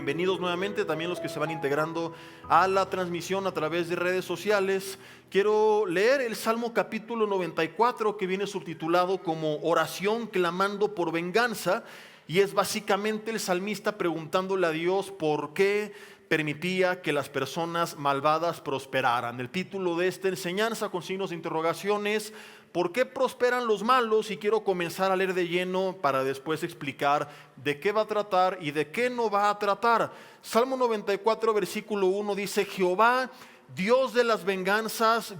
Bienvenidos nuevamente también los que se van integrando a la transmisión a través de redes sociales. Quiero leer el Salmo capítulo 94, que viene subtitulado como Oración clamando por venganza, y es básicamente el salmista preguntándole a Dios por qué permitía que las personas malvadas prosperaran. El título de esta enseñanza con signos de interrogación es ¿por qué prosperan los malos? Y quiero comenzar a leer de lleno para después explicar de qué va a tratar y de qué no va a tratar. Salmo 94, versículo 1 dice: Jehová, Dios de las venganzas,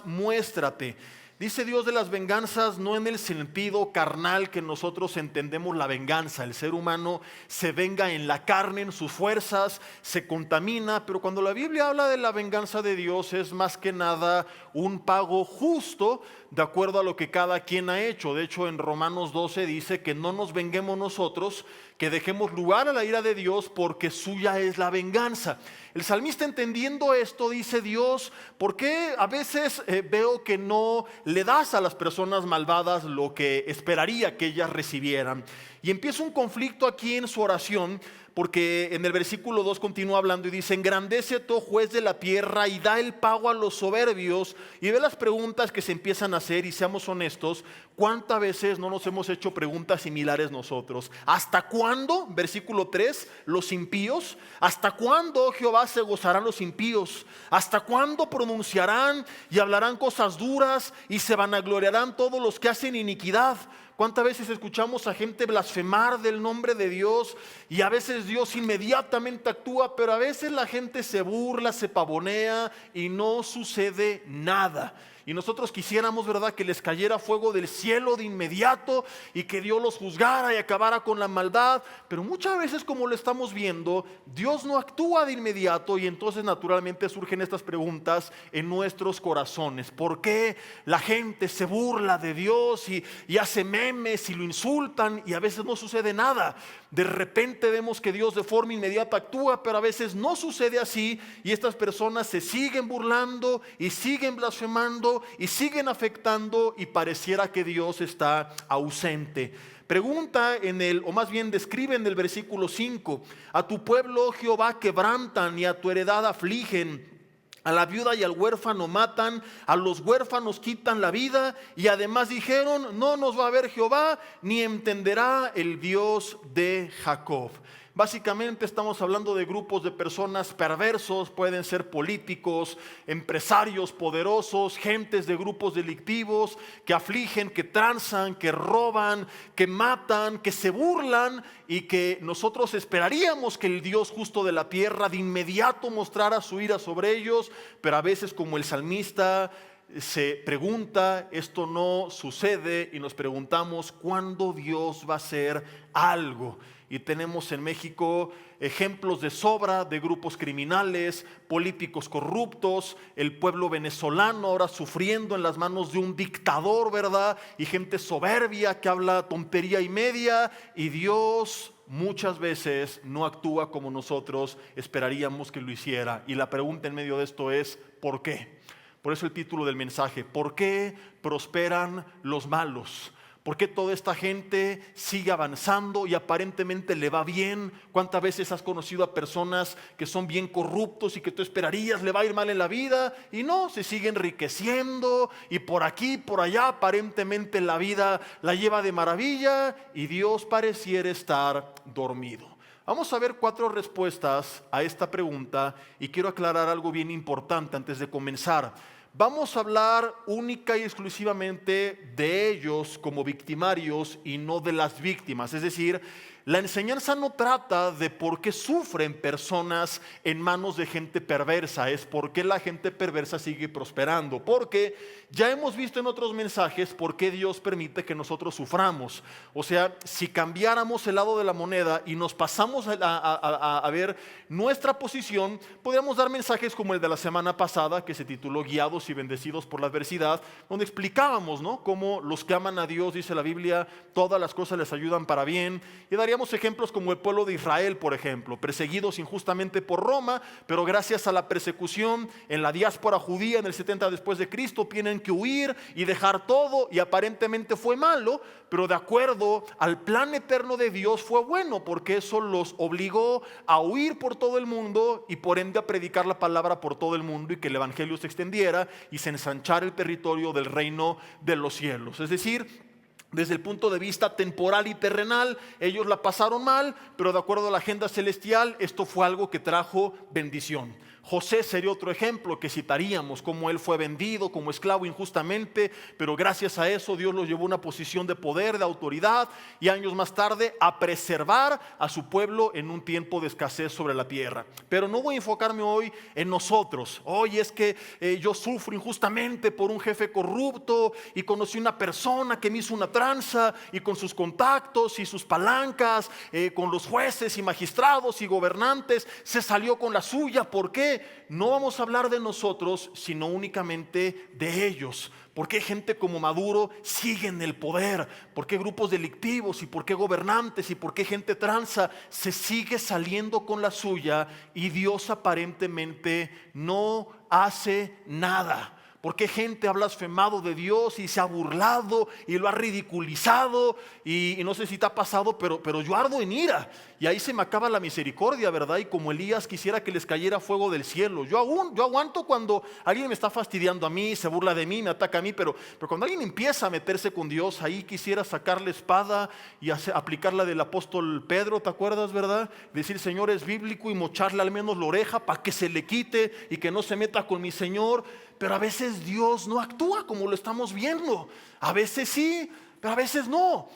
muéstrate. Dice Dios de las venganzas no en el sentido carnal que nosotros entendemos la venganza. El ser humano se venga en la carne, en sus fuerzas, se contamina. Pero cuando la Biblia habla de la venganza de Dios es más que nada un pago justo de acuerdo a lo que cada quien ha hecho. De hecho, en Romanos 12 dice que no nos venguemos nosotros, que dejemos lugar a la ira de Dios, porque suya es la venganza. El salmista, entendiendo esto, dice: Dios, ¿por qué a veces veo que no le das a las personas malvadas lo que esperaría que ellas recibieran? Y empieza un conflicto aquí en su oración, porque en el versículo 2 continúa hablando y dice: engrandece todo juez de la tierra y da el pago a los soberbios. Y ve las preguntas que se empiezan a hacer, y seamos honestos, ¿cuántas veces no nos hemos hecho preguntas similares nosotros? ¿Hasta cuándo? Versículo 3, los impíos. ¿Hasta cuándo, Jehová, se gozarán los impíos? ¿Hasta cuándo pronunciarán y hablarán cosas duras y se vanagloriarán todos los que hacen iniquidad? ¿Cuántas veces escuchamos a gente blasfemar del nombre de Dios y a veces Dios inmediatamente actúa, pero a veces la gente se burla, se pavonea y no sucede nada? Y nosotros quisiéramos, ¿verdad?, que les cayera fuego del cielo de inmediato y que Dios los juzgara y acabara con la maldad. Pero muchas veces, como lo estamos viendo, Dios no actúa de inmediato, y entonces naturalmente surgen estas preguntas en nuestros corazones. ¿Por qué la gente se burla de Dios y hace memes y lo insultan y a veces no sucede nada? De repente vemos que Dios de forma inmediata actúa, pero a veces no sucede así, y estas personas se siguen burlando y siguen blasfemando y siguen afectando, y pareciera que Dios está ausente. Pregunta o más bien describe en el versículo 5: a tu pueblo, Jehová, quebrantan y a tu heredad afligen. A la viuda y al huérfano matan, a los huérfanos quitan la vida, y además dijeron: no nos va a ver Jehová, ni entenderá el Dios de Jacob. Básicamente estamos hablando de grupos de personas perversos. Pueden ser políticos, empresarios poderosos, gentes de grupos delictivos que afligen, que tranzan, que roban, que matan, que se burlan, y que nosotros esperaríamos que el Dios justo de la tierra de inmediato mostrara su ira sobre ellos. Pero a veces, como el salmista se pregunta, esto no sucede, y nos preguntamos: ¿cuándo Dios va a hacer algo? Y tenemos en México ejemplos de sobra de grupos criminales, políticos corruptos, el pueblo venezolano ahora sufriendo en las manos de un dictador, ¿verdad? Y gente soberbia que habla tontería y media, y Dios muchas veces no actúa como nosotros esperaríamos que lo hiciera. Y la pregunta en medio de esto es: ¿por qué? Por eso el título del mensaje: ¿por qué prosperan los malos? ¿Por qué toda esta gente sigue avanzando y aparentemente le va bien? ¿Cuántas veces has conocido a personas que son bien corruptos y que tú esperarías le va a ir mal en la vida, y no, se sigue enriqueciendo, y por aquí, por allá, aparentemente la vida la lleva de maravilla, y Dios pareciera estar dormido? Vamos a ver 4 respuestas a esta pregunta, y quiero aclarar algo bien importante antes de comenzar. Vamos a hablar única y exclusivamente de ellos como victimarios y no de las víctimas. Es decir, la enseñanza no trata de por qué sufren personas en manos de gente perversa, es por qué la gente perversa sigue prosperando. Porque ya hemos visto en otros mensajes por qué Dios permite que nosotros suframos. O sea, si cambiáramos el lado de la moneda y nos pasamos a ver nuestra posición, podríamos dar mensajes como el de la semana pasada, que se tituló Guiados y bendecidos por la adversidad, donde explicábamos, ¿no?, cómo los que aman a Dios, dice la Biblia, todas las cosas les ayudan para bien. Y daríamos veíamos ejemplos como el pueblo de Israel, por ejemplo, perseguidos injustamente por Roma, pero gracias a la persecución en la diáspora judía en el 70 después de Cristo, tienen que huir y dejar todo, y aparentemente fue malo, pero de acuerdo al plan eterno de Dios fue bueno, porque eso los obligó a huir por todo el mundo y por ende a predicar la palabra por todo el mundo, y que el evangelio se extendiera y se ensanchara el territorio del reino de los cielos. Es decir, desde el punto de vista temporal y terrenal, ellos la pasaron mal, pero de acuerdo a la agenda celestial, esto fue algo que trajo bendición. José sería otro ejemplo que citaríamos, como él fue vendido como esclavo injustamente, pero gracias a eso Dios lo llevó a una posición de poder, de autoridad, y años más tarde a preservar a su pueblo en un tiempo de escasez sobre la tierra. Pero no voy a enfocarme hoy en nosotros. Hoy es que yo sufro injustamente por un jefe corrupto, y conocí una persona que me hizo una tranza, y con sus contactos y sus palancas, con los jueces y magistrados y gobernantes, se salió con la suya. ¿Por qué? No vamos a hablar de nosotros, sino únicamente de ellos. ¿Por qué gente como Maduro sigue en el poder? ¿Por qué grupos delictivos y por qué gobernantes y por qué gente tranza se sigue saliendo con la suya y Dios aparentemente no hace nada? ¿Por qué gente ha blasfemado de Dios y se ha burlado y lo ha ridiculizado? Y no sé si te ha pasado, pero yo ardo en ira. Y ahí se me acaba la misericordia, ¿verdad? Y como Elías quisiera que les cayera fuego del cielo. Yo aguanto cuando alguien me está fastidiando a mí, se burla de mí, me ataca a mí. Pero cuando alguien empieza a meterse con Dios, ahí quisiera sacar la espada y aplicar la del apóstol Pedro, ¿te acuerdas, verdad? Decir, Señor, es bíblico, y mocharle al menos la oreja para que se le quite y que no se meta con mi Señor. Pero a veces Dios no actúa como lo estamos viendo. A veces sí, pero a veces no.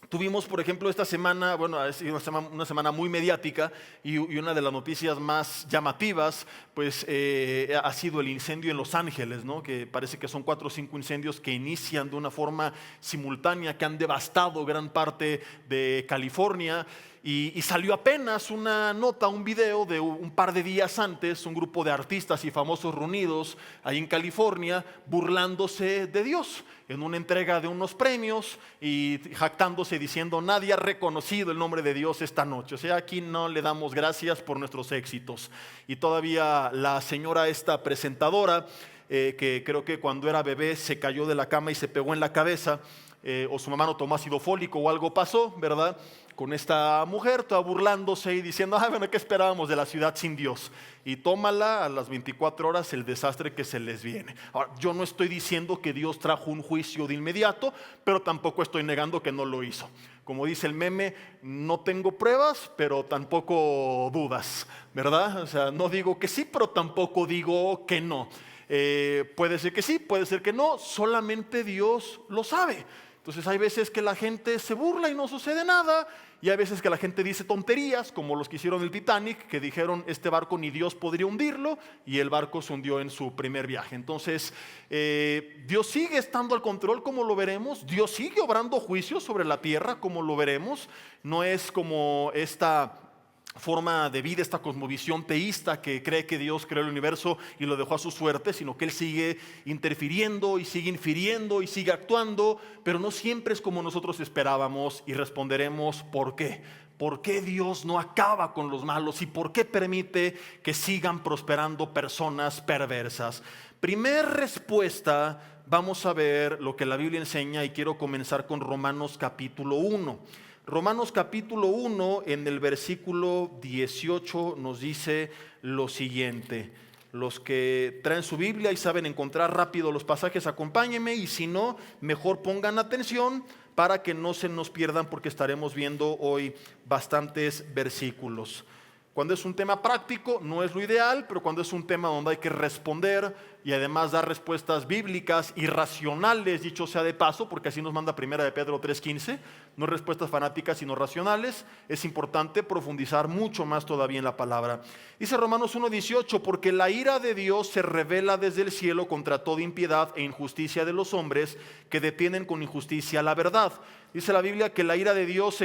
Tuvimos, por ejemplo, esta semana, bueno, ha sido una semana muy mediática, y una de las noticias más llamativas, pues ha sido el incendio en Los Ángeles, ¿no? Que parece que son 4 o 5 incendios que inician de una forma simultánea, que han devastado gran parte de California. Y salió apenas una nota, un video de un par de días antes, un grupo de artistas y famosos reunidos ahí en California, burlándose de Dios en una entrega de unos premios y jactándose, diciendo, nadie ha reconocido el nombre de Dios esta noche. O sea, aquí no le damos gracias por nuestros éxitos. Y todavía la señora esta presentadora, que creo que cuando era bebé se cayó de la cama y se pegó en la cabeza, o su mamá no tomó ácido fólico o algo pasó, ¿verdad? Con esta mujer, toda burlándose y diciendo, bueno, ¿qué esperábamos de la ciudad sin Dios? Y tómala a las 24 horas el desastre que se les viene. Ahora, yo no estoy diciendo que Dios trajo un juicio de inmediato, pero tampoco estoy negando que no lo hizo. Como dice el meme, no tengo pruebas, pero tampoco dudas, ¿verdad? O sea, no digo que sí, pero tampoco digo que no. Puede ser que sí, puede ser que no, solamente Dios lo sabe. Entonces hay veces que la gente se burla y no sucede nada, y hay veces que la gente dice tonterías, como los que hicieron el Titanic, que dijeron, este barco ni Dios podría hundirlo, y el barco se hundió en su primer viaje. Entonces Dios sigue estando al control, como lo veremos. Dios sigue obrando juicios sobre la tierra, como lo veremos. No es como esta forma de vida, esta cosmovisión teísta que cree que Dios creó el universo y lo dejó a su suerte, sino que Él sigue interfiriendo y sigue infiriendo y sigue actuando, pero no siempre es como nosotros esperábamos, y responderemos ¿por qué? ¿Por qué Dios no acaba con los malos y por qué permite que sigan prosperando personas perversas? Primer respuesta, vamos a ver lo que la Biblia enseña, y quiero comenzar con Romanos capítulo 1. Romanos capítulo 1, en el versículo 18 nos dice lo siguiente. Los que traen su Biblia y saben encontrar rápido los pasajes, acompáñenme, y si no, mejor pongan atención para que no se nos pierdan, porque estaremos viendo hoy bastantes versículos. Cuando es un tema práctico no es lo ideal, pero cuando es un tema donde hay que responder y además dar respuestas bíblicas y racionales, dicho sea de paso, porque así nos manda 1 de Pedro 3:15, no respuestas fanáticas sino racionales, es importante profundizar mucho más todavía en la palabra. Dice Romanos 1:18, porque la ira de Dios se revela desde el cielo contra toda impiedad e injusticia de los hombres que detienen con injusticia la verdad. Dice la Biblia que la ira de Dios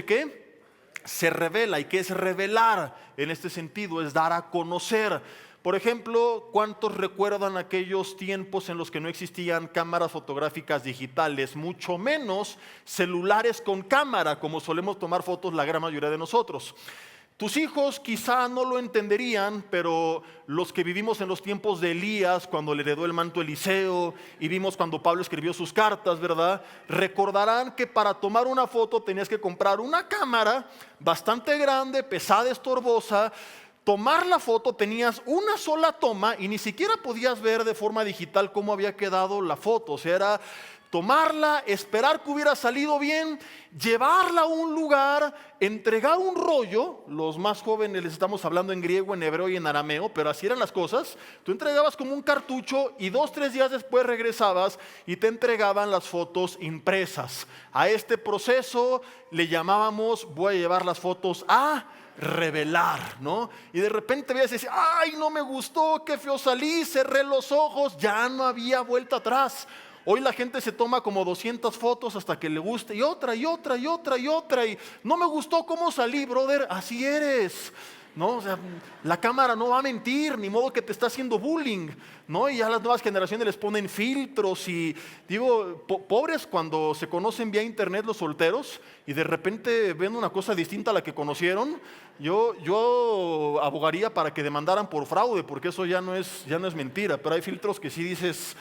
se revela. ¿Y qué es revelar? En este sentido es dar a conocer. Por ejemplo, ¿cuántos recuerdan aquellos tiempos en los que no existían cámaras fotográficas digitales, mucho menos celulares con cámara, como solemos tomar fotos la gran mayoría de nosotros? Tus hijos quizá no lo entenderían, pero los que vivimos en los tiempos de Elías, cuando le heredó el manto Eliseo, y vimos cuando Pablo escribió sus cartas, ¿verdad? Recordarán que para tomar una foto tenías que comprar una cámara bastante grande, pesada, estorbosa. Tomar la foto, tenías una sola toma y ni siquiera podías ver de forma digital cómo había quedado la foto. O sea, era tomarla, esperar que hubiera salido bien, llevarla a un lugar, entregar un rollo. Los más jóvenes les estamos hablando en griego, en hebreo y en arameo, pero así eran las cosas. Tú entregabas como un cartucho y 2-3 días después regresabas y te entregaban las fotos impresas. A este proceso le llamábamos, voy a llevar las fotos a revelar, ¿no? Y de repente veías y decías, ay, no me gustó, qué feo salí, cerré los ojos, ya no había vuelta atrás. Hoy la gente se toma como 200 fotos hasta que le guste, y otra, y otra, y otra, y otra, y no me gustó cómo salí, brother, así eres, ¿no? O sea, la cámara no va a mentir, ni modo que te está haciendo bullying, ¿no? Y ya las nuevas generaciones les ponen filtros y digo, pobres cuando se conocen vía internet los solteros y de repente ven una cosa distinta a la que conocieron. Yo abogaría para que demandaran por fraude, porque eso ya no es mentira, pero hay filtros que sí dices,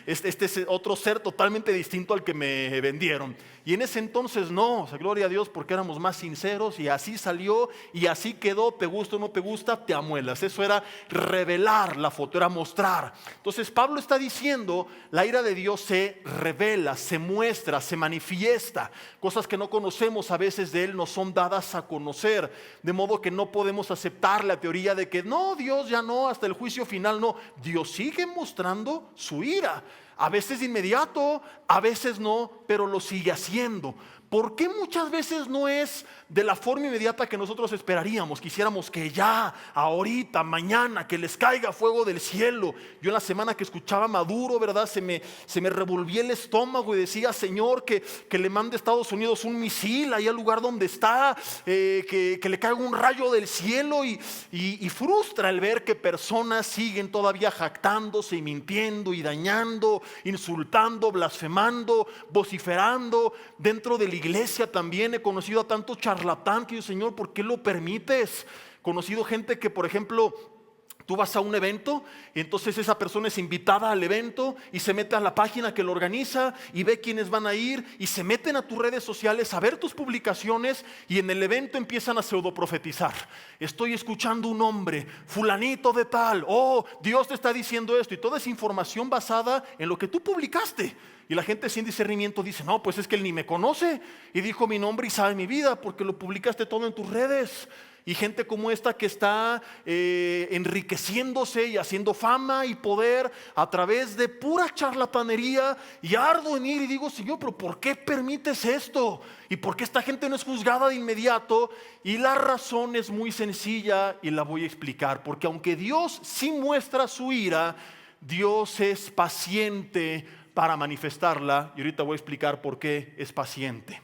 este es otro ser totalmente distinto al que me vendieron. Y en ese entonces no, o sea, gloria a Dios, porque éramos más sinceros y así salió y así quedó, te gusta o no te gusta, te amuelas. Eso era revelar la foto, era mostrar. Entonces Pablo está diciendo, la ira de Dios se revela, se muestra, se manifiesta. Cosas que no conocemos a veces de Él nos son dadas a conocer, de modo que no podemos aceptar la teoría de que no, Dios ya no, hasta el juicio final no. Dios sigue mostrando su ira, a veces de inmediato, a veces no, pero lo sigue haciendo. ¿Por qué muchas veces no es de la forma inmediata que nosotros esperaríamos? Quisiéramos que ya, ahorita, mañana, que les caiga fuego del cielo. Yo en la semana que escuchaba a Maduro, ¿verdad? Se me revolvía el estómago y decía, Señor, que le mande a Estados Unidos un misil ahí al lugar donde está, que le caiga un rayo del cielo y frustra el ver que personas siguen todavía jactándose y mintiendo y dañando, insultando, blasfemando, vociferando dentro de la iglesia. También he conocido a tanto charlatán que yo, Señor, ¿por qué lo permites? Conocido gente que, por ejemplo, tú vas a un evento y entonces esa persona es invitada al evento y se mete a la página que lo organiza y ve quiénes van a ir y se meten a tus redes sociales a ver tus publicaciones y en el evento empiezan a pseudoprofetizar. Estoy escuchando un hombre, fulanito de tal, oh, Dios te está diciendo esto, y toda esa información basada en lo que tú publicaste. Y la gente sin discernimiento dice, no, pues es que él ni me conoce y dijo mi nombre y sabe mi vida porque lo publicaste todo en tus redes. Y gente como esta que está enriqueciéndose y haciendo fama y poder a través de pura charlatanería, y ardo en ir y digo, Señor, pero ¿por qué permites esto? ¿Y por qué esta gente no es juzgada de inmediato? Y la razón es muy sencilla y la voy a explicar, porque aunque Dios sí muestra su ira, Dios es paciente para manifestarla, y ahorita voy a explicar por qué es paciente.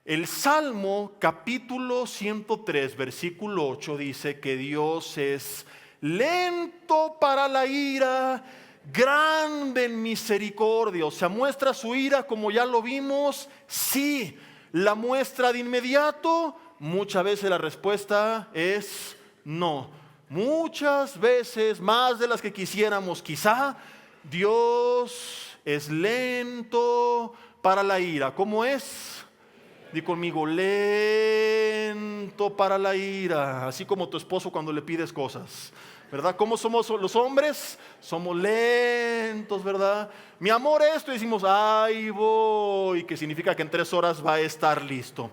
El Salmo capítulo 103 versículo 8 dice que Dios es lento para la ira, grande en misericordia. O sea, muestra su ira como ya lo vimos, sí. La muestra de inmediato, muchas veces la respuesta es no. Muchas veces, más de las que quisiéramos quizá, Dios es lento para la ira. ¿Cómo es? Di conmigo, lento para la ira. Así como tu esposo cuando le pides cosas, ¿verdad? ¿Cómo somos los hombres? Somos lentos, ¿verdad? Mi amor, esto, y decimos, ahí voy, que significa que en 3 horas va a estar listo.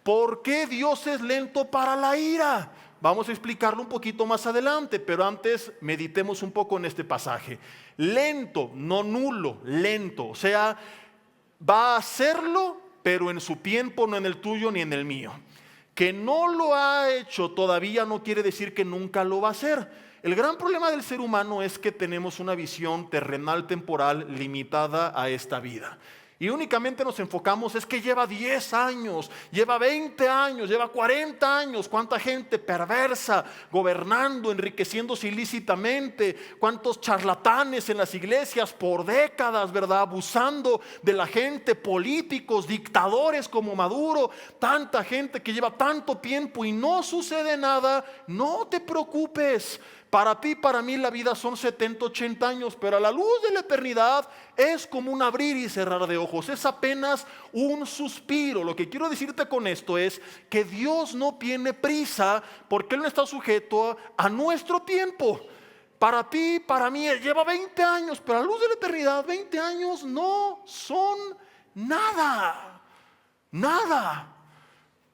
¿Por qué Dios es lento para la ira? Vamos a explicarlo un poquito más adelante, pero antes meditemos un poco en este pasaje. Lento, no nulo, lento. O sea, va a hacerlo, pero en su tiempo, no en el tuyo ni en el mío. Que no lo ha hecho todavía no quiere decir que nunca lo va a hacer. El gran problema del ser humano es que tenemos una visión terrenal, temporal, limitada a esta vida. Y únicamente nos enfocamos, es que lleva 10 años, lleva 20 años, lleva 40 años. Cuánta gente perversa gobernando, enriqueciéndose ilícitamente. Cuántos charlatanes en las iglesias por décadas, ¿verdad? Abusando de la gente, políticos, dictadores como Maduro. Tanta gente que lleva tanto tiempo y no sucede nada. No te preocupes. Para ti, para mí la vida son 70, 80 años, pero a la luz de la eternidad es como un abrir y cerrar de ojos, es apenas un suspiro. Lo que quiero decirte con esto es que Dios no tiene prisa porque Él no está sujeto a nuestro tiempo. Para ti, para mí, Él lleva 20 años, pero a la luz de la eternidad 20 años no son nada, nada.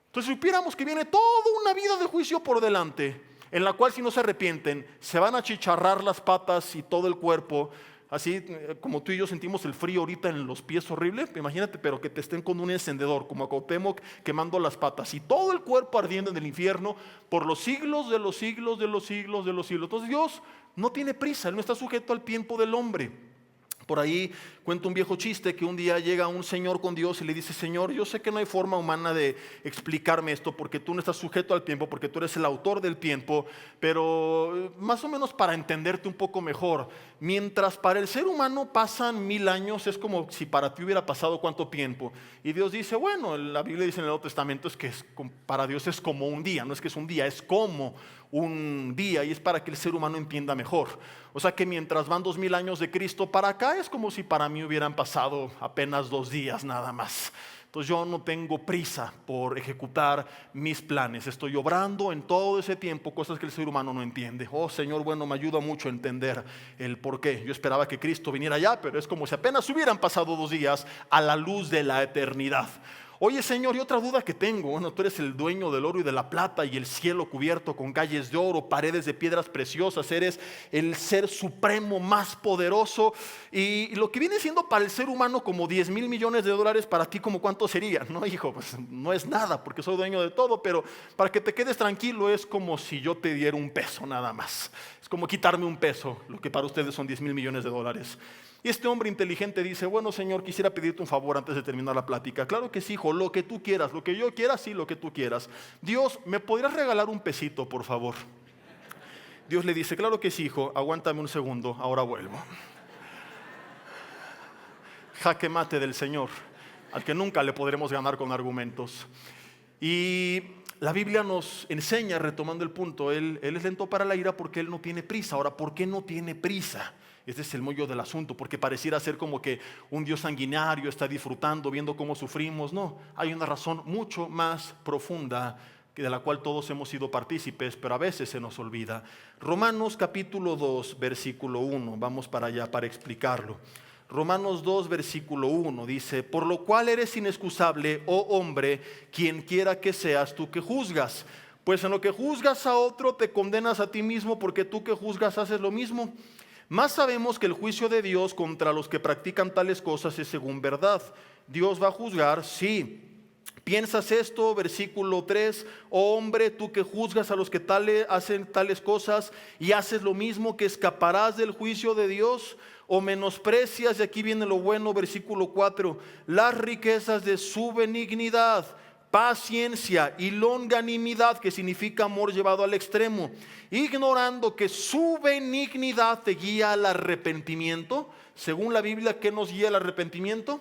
Entonces si supiéramos que viene toda una vida de juicio por delante, en la cual si no se arrepienten, se van a achicharrar las patas y todo el cuerpo, así como tú y yo sentimos el frío ahorita en los pies horrible. Imagínate, pero que te estén con un encendedor, como a Cuauhtémoc quemando las patas, y todo el cuerpo ardiendo en el infierno por los siglos de los siglos de los siglos de los siglos. Entonces Dios no tiene prisa, Él no está sujeto al tiempo del hombre. Por ahí cuento un viejo chiste que un día llega un señor con Dios y le dice: Señor, yo sé que no hay forma humana de explicarme esto porque tú no estás sujeto al tiempo, porque tú eres el autor del tiempo, pero más o menos para entenderte un poco mejor, mientras para el ser humano pasan 1000 años, es como si para ti hubiera pasado cuánto tiempo. Y Dios dice, bueno, la Biblia dice en el Nuevo Testamento es que para Dios es como un día, no es que es un día, es como un día, y es para que el ser humano entienda mejor. O sea que mientras van 2000 años de Cristo para acá, es como si para mí hubieran pasado apenas 2 días nada más. Entonces yo no tengo prisa por ejecutar mis planes, estoy obrando en todo ese tiempo cosas que el ser humano no entiende. Oh Señor, bueno, me ayuda mucho a entender el por qué. Yo esperaba que Cristo viniera ya, pero es como si apenas hubieran pasado 2 días a la luz de la eternidad. Oye Señor, y otra duda que tengo, bueno, tú eres el dueño del oro y de la plata y el cielo cubierto con calles de oro, paredes de piedras preciosas, eres el ser supremo más poderoso, y lo que viene siendo para el ser humano como 10,000 millones de dólares, para ti como cuánto sería. No, hijo, pues no es nada porque soy dueño de todo, pero para que te quedes tranquilo es como si yo te diera un peso nada más. Es como quitarme un peso, lo que para ustedes son 10,000 millones de dólares. Y este hombre inteligente dice: bueno Señor, quisiera pedirte un favor antes de terminar la plática. Claro que sí, hijo, lo que tú quieras, lo que yo quiera, sí, lo que tú quieras. Dios, ¿me podrías regalar un pesito, por favor? Dios le dice: claro que sí, hijo, aguántame un segundo, ahora vuelvo. Jaque mate del Señor, al que nunca le podremos ganar con argumentos. Y la Biblia nos enseña, retomando el punto, él es lento para la ira porque Él no tiene prisa. Ahora, ¿por qué no tiene prisa? Este es el mollo del asunto, porque pareciera ser como que un Dios sanguinario está disfrutando, viendo cómo sufrimos. No, hay una razón mucho más profunda de la cual todos hemos sido partícipes, pero a veces se nos olvida. Romanos capítulo 2, versículo 1, vamos para allá para explicarlo. Romanos 2, versículo 1 dice: por lo cual eres inexcusable, oh hombre, quien quiera que seas tú que juzgas. Pues en lo que juzgas a otro te condenas a ti mismo, porque tú que juzgas haces lo mismo. Más sabemos que el juicio de Dios contra los que practican tales cosas es según verdad. Dios va a juzgar, sí. ¿Piensas esto? Versículo 3, oh hombre, tú que juzgas a los que hacen tales cosas y haces lo mismo, ¿que escaparás del juicio de Dios? ¿O menosprecias? Y aquí viene lo bueno, versículo 4, las riquezas de su benignidad, paciencia y longanimidad, que significa amor llevado al extremo, ignorando que su benignidad te guía al arrepentimiento. Según la Biblia, ¿qué nos guía al arrepentimiento?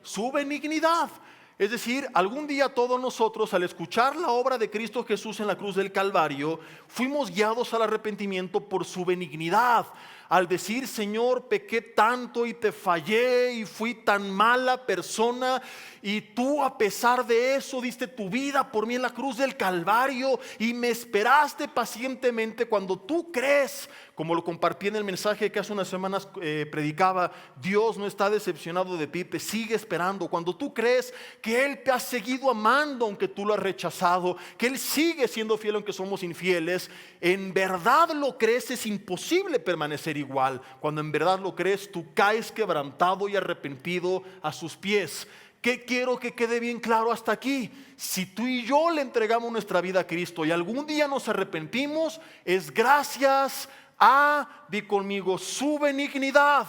Su benignidad. Es decir, algún día todos nosotros, al escuchar la obra de Cristo Jesús en la cruz del Calvario, fuimos guiados al arrepentimiento por su benignidad. Al decir: Señor, pequé tanto y te fallé y fui tan mala persona, y tú a pesar de eso diste tu vida por mí en la cruz del Calvario y me esperaste pacientemente. Cuando tú crees, como lo compartí en el mensaje que hace unas semanas predicaba, Dios no está decepcionado de ti, te sigue esperando. Cuando tú crees que Él te ha seguido amando aunque tú lo has rechazado, que Él sigue siendo fiel aunque somos infieles, en verdad lo crees, es imposible permanecer igual. Cuando en verdad lo crees, tú caes quebrantado y arrepentido a sus pies. ¿Qué quiero que quede bien claro hasta aquí? Si tú y yo le entregamos nuestra vida a Cristo y algún día nos arrepentimos, es gracias a, di conmigo, su benignidad.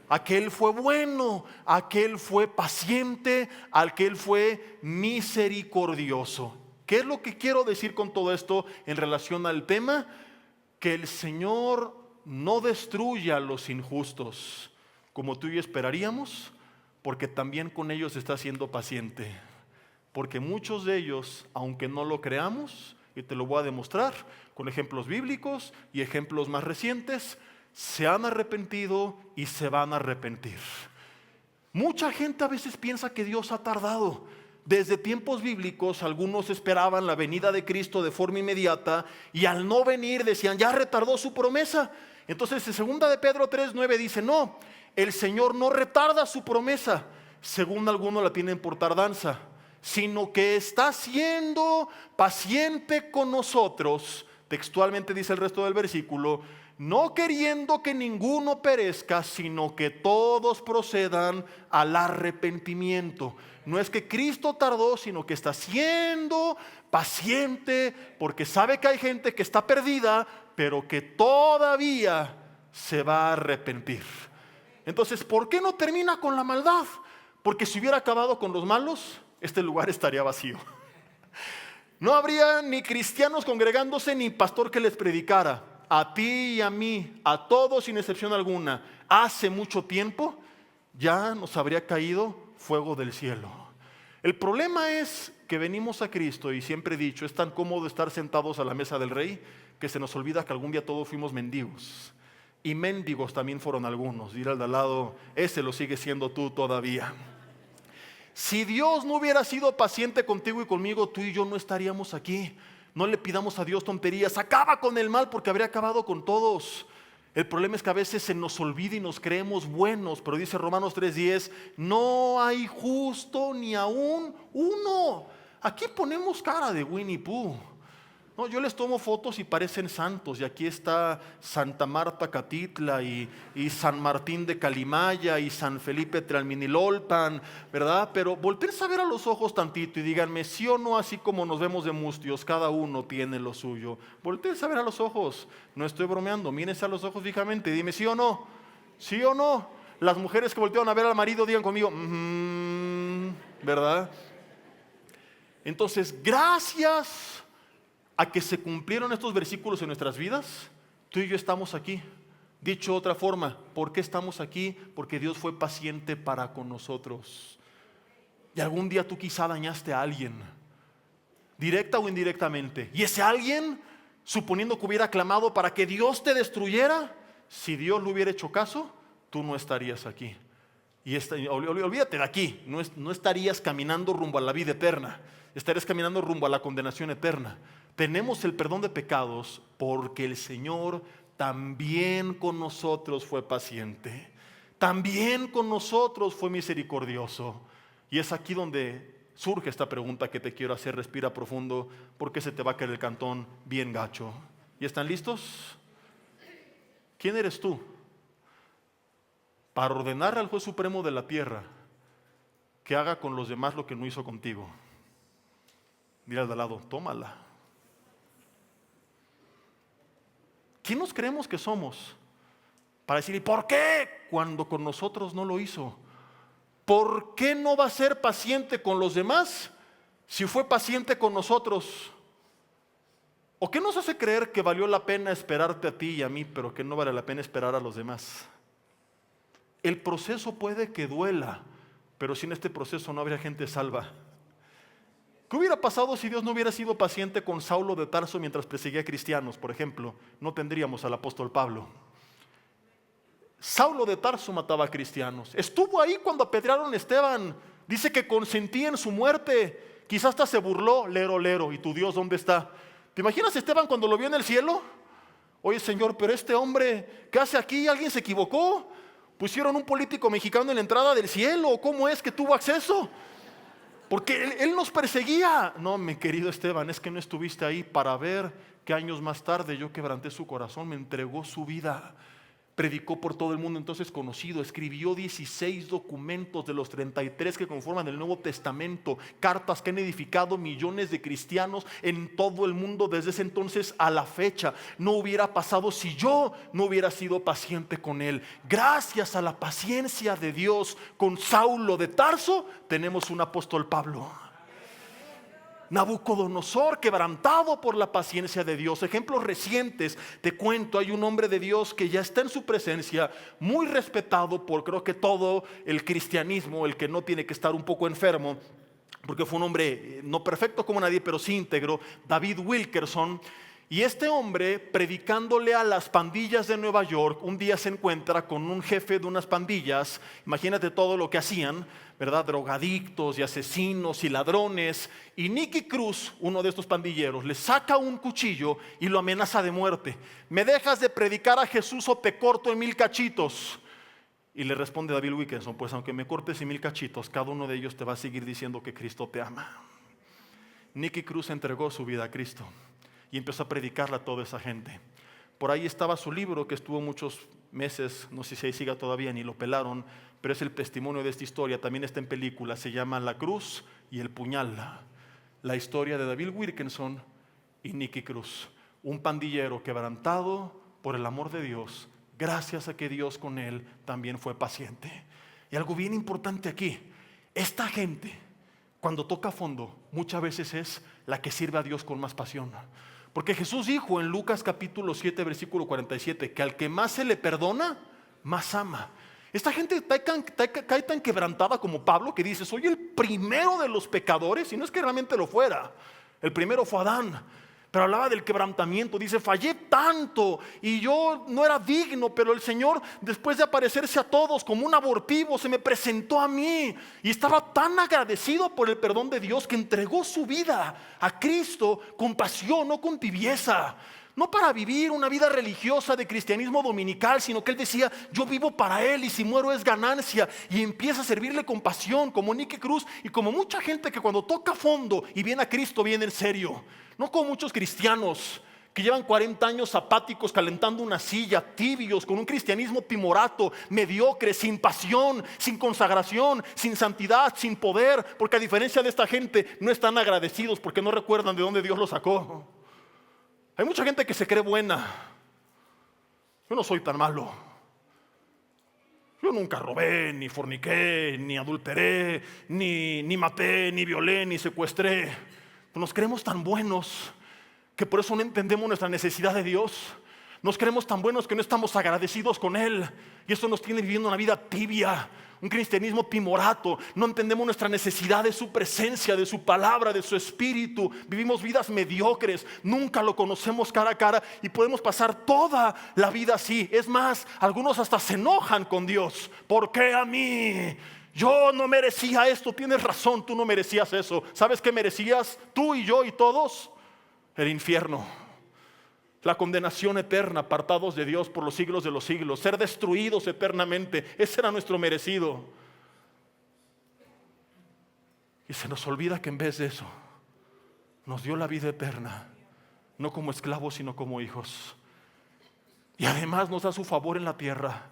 a que Él fue bueno, a que Él fue paciente, al que Él fue misericordioso. ¿Qué es lo que quiero decir con todo esto en relación al tema? Que el Señor no destruye a los injustos como tú y yo esperaríamos, porque también con ellos está siendo paciente. Porque muchos de ellos, aunque no lo creamos, y te lo voy a demostrar con ejemplos bíblicos y ejemplos más recientes, se han arrepentido y se van a arrepentir. Mucha gente a veces piensa que Dios ha tardado. Desde tiempos bíblicos algunos esperaban la venida de Cristo de forma inmediata y al no venir decían, ya retardó su promesa. Entonces en 2 de Pedro 3:9 dice, no, el Señor no retarda su promesa, según algunos la tienen por tardanza, sino que está siendo paciente con nosotros. Textualmente dice el resto del versículo, no queriendo que ninguno perezca, sino que todos procedan al arrepentimiento. No es que Cristo tardó, sino que está siendo paciente porque sabe que hay gente que está perdida, pero que todavía se va a arrepentir. Entonces, ¿por qué no termina con la maldad? Porque si hubiera acabado con los malos, este lugar estaría vacío. No habría ni cristianos congregándose, ni pastor que les predicara. A ti y a mí, a todos sin excepción alguna, hace mucho tiempo ya nos habría caído fuego del cielo. El problema es que venimos a Cristo y siempre he dicho, es tan cómodo estar sentados a la mesa del Rey que se nos olvida que algún día todos fuimos mendigos. Y mendigos también fueron algunos. Dirá al de al lado, ese lo sigue siendo tú todavía. Si Dios no hubiera sido paciente contigo y conmigo, tú y yo no estaríamos aquí. No le pidamos a Dios tonterías, acaba con el mal porque habría acabado con todos. El problema es que a veces se nos olvida y nos creemos buenos, pero dice Romanos 3:10, no hay justo ni aún uno. Aquí ponemos cara de Winnie Pooh. No, yo les tomo fotos y parecen santos, y aquí está Santa Marta Catitla y San Martín de Calimaya y San Felipe Tlalminilolpan, ¿verdad? Pero voltéense a ver a los ojos tantito y díganme, sí o no, así como nos vemos de mustios, cada uno tiene lo suyo. Voltéense a ver a los ojos, no estoy bromeando, mírense a los ojos fijamente y dime, sí o no, sí o no. Las mujeres que voltean a ver al marido digan conmigo, ¿verdad? Entonces, gracias a que se cumplieron estos versículos en nuestras vidas, tú y yo estamos aquí. Dicho de otra forma, ¿por qué estamos aquí? Porque Dios fue paciente para con nosotros. Y algún día tú quizá dañaste a alguien, directa o indirectamente. Y ese alguien, suponiendo que hubiera clamado para que Dios te destruyera, si Dios le hubiera hecho caso, tú no estarías aquí. Y olvídate de aquí, no estarías caminando rumbo a la vida eterna, estarías caminando rumbo a la condenación eterna. Tenemos el perdón de pecados porque el Señor también con nosotros fue paciente, también con nosotros fue misericordioso. Y es aquí donde surge esta pregunta que te quiero hacer. Respira profundo, porque se te va a caer el cantón bien gacho. ¿Y están listos? ¿Quién eres tú para ordenar al juez supremo de la tierra que haga con los demás lo que no hizo contigo? Mira al de al lado, tómala. ¿Quién nos creemos que somos para decir, ¿y por qué? Cuando con nosotros no lo hizo. ¿Por qué no va a ser paciente con los demás si fue paciente con nosotros? ¿O qué nos hace creer que valió la pena esperarte a ti y a mí, pero que no vale la pena esperar a los demás? El proceso puede que duela, pero sin este proceso no habría gente salva. ¿Qué hubiera pasado si Dios no hubiera sido paciente con Saulo de Tarso mientras perseguía a cristianos, por ejemplo? No tendríamos al apóstol Pablo. Saulo de Tarso mataba a cristianos. Estuvo ahí cuando apedrearon a Esteban. Dice que consentía en su muerte. Quizás hasta se burló, lero, lero. ¿Y tu Dios dónde está? ¿Te imaginas a Esteban cuando lo vio en el cielo? Oye, Señor, pero este hombre, ¿qué hace aquí? ¿Alguien se equivocó? ¿Pusieron un político mexicano en la entrada del cielo? ¿Cómo es que tuvo acceso? Porque él nos perseguía. No, mi querido Esteban, es que no estuviste ahí para ver que años más tarde yo quebranté su corazón, me entregó su vida. predicó por todo el mundo entonces conocido, escribió 16 documentos de los 33 que conforman el Nuevo Testamento, cartas que han edificado millones de cristianos en todo el mundo desde ese entonces a la fecha. No hubiera pasado si yo no hubiera sido paciente con él. Gracias a la paciencia de Dios con Saulo de Tarso, tenemos un apóstol Pablo. Nabucodonosor, quebrantado por la paciencia de Dios. Ejemplos recientes, te cuento, hay un hombre de Dios que ya está en su presencia, muy respetado por creo que todo el cristianismo, el que no tiene que estar un poco enfermo, porque fue un hombre no perfecto como nadie, pero sí íntegro, David Wilkerson. Y este hombre, predicándole a las pandillas de Nueva York, un día se encuentra con un jefe de unas pandillas. Imagínate todo lo que hacían, ¿verdad? Drogadictos y asesinos y ladrones. Y Nicky Cruz, uno de estos pandilleros, le saca un cuchillo y lo amenaza de muerte. ¿Me dejas de predicar a Jesús o te corto en 1000 cachitos? Y le responde David Wilkerson, pues aunque me cortes en 1000 cachitos, cada uno de ellos te va a seguir diciendo que Cristo te ama. Nicky Cruz entregó su vida a Cristo y empezó a predicarla a toda esa gente. Por ahí estaba su libro que estuvo muchos meses, no sé si ahí siga todavía, ni lo pelaron, pero es el testimonio de esta historia. También está en película, se llama La Cruz y el Puñal. La historia de David Wilkerson y Nicky Cruz, un pandillero quebrantado por el amor de Dios, gracias a que Dios con él también fue paciente. Y algo bien importante aquí, esta gente cuando toca fondo muchas veces es la que sirve a Dios con más pasión. Porque Jesús dijo en Lucas capítulo 7 versículo 47 que al que más se le perdona, más ama. Esta gente cae tan quebrantada como Pablo, que dice: soy el primero de los pecadores, y no es que realmente lo fuera. El primero fue Adán, pero hablaba del quebrantamiento. Dice: fallé tanto y yo no era digno, pero el Señor, después de aparecerse a todos como un abortivo, se me presentó a mí y estaba tan agradecido por el perdón de Dios que entregó su vida a Cristo con pasión, no con tibieza. No para vivir una vida religiosa de cristianismo dominical, sino que él decía: yo vivo para él y si muero es ganancia. Y empieza a servirle con pasión, como Nicky Cruz y como mucha gente que cuando toca fondo y viene a Cristo viene en serio. No como muchos cristianos que llevan 40 años apáticos, calentando una silla, tibios, con un cristianismo timorato, mediocre, sin pasión, sin consagración, sin santidad, sin poder. Porque a diferencia de esta gente no están agradecidos porque no recuerdan de dónde Dios los sacó. Hay mucha gente que se cree buena. Yo no soy tan malo. Yo nunca robé, ni forniqué, ni adulteré, ni maté, ni violé, ni secuestré. Nos creemos tan buenos que por eso no entendemos nuestra necesidad de Dios. Nos creemos tan buenos que no estamos agradecidos con Él. Y eso nos tiene viviendo una vida tibia, un cristianismo timorato. No entendemos nuestra necesidad de su presencia, de su palabra, de su espíritu. Vivimos vidas mediocres, nunca lo conocemos cara a cara y podemos pasar toda la vida así. Es más, algunos hasta se enojan con Dios. ¿Por qué a mí? Yo no merecía esto. Tienes razón, tú no merecías eso. ¿Sabes qué merecías tú y yo y todos? El infierno, la condenación eterna, apartados de Dios por los siglos de los siglos, ser destruidos eternamente. Ese era nuestro merecido. Y se nos olvida que en vez de eso nos dio la vida eterna, no como esclavos sino como hijos. Y además nos da su favor en la tierra,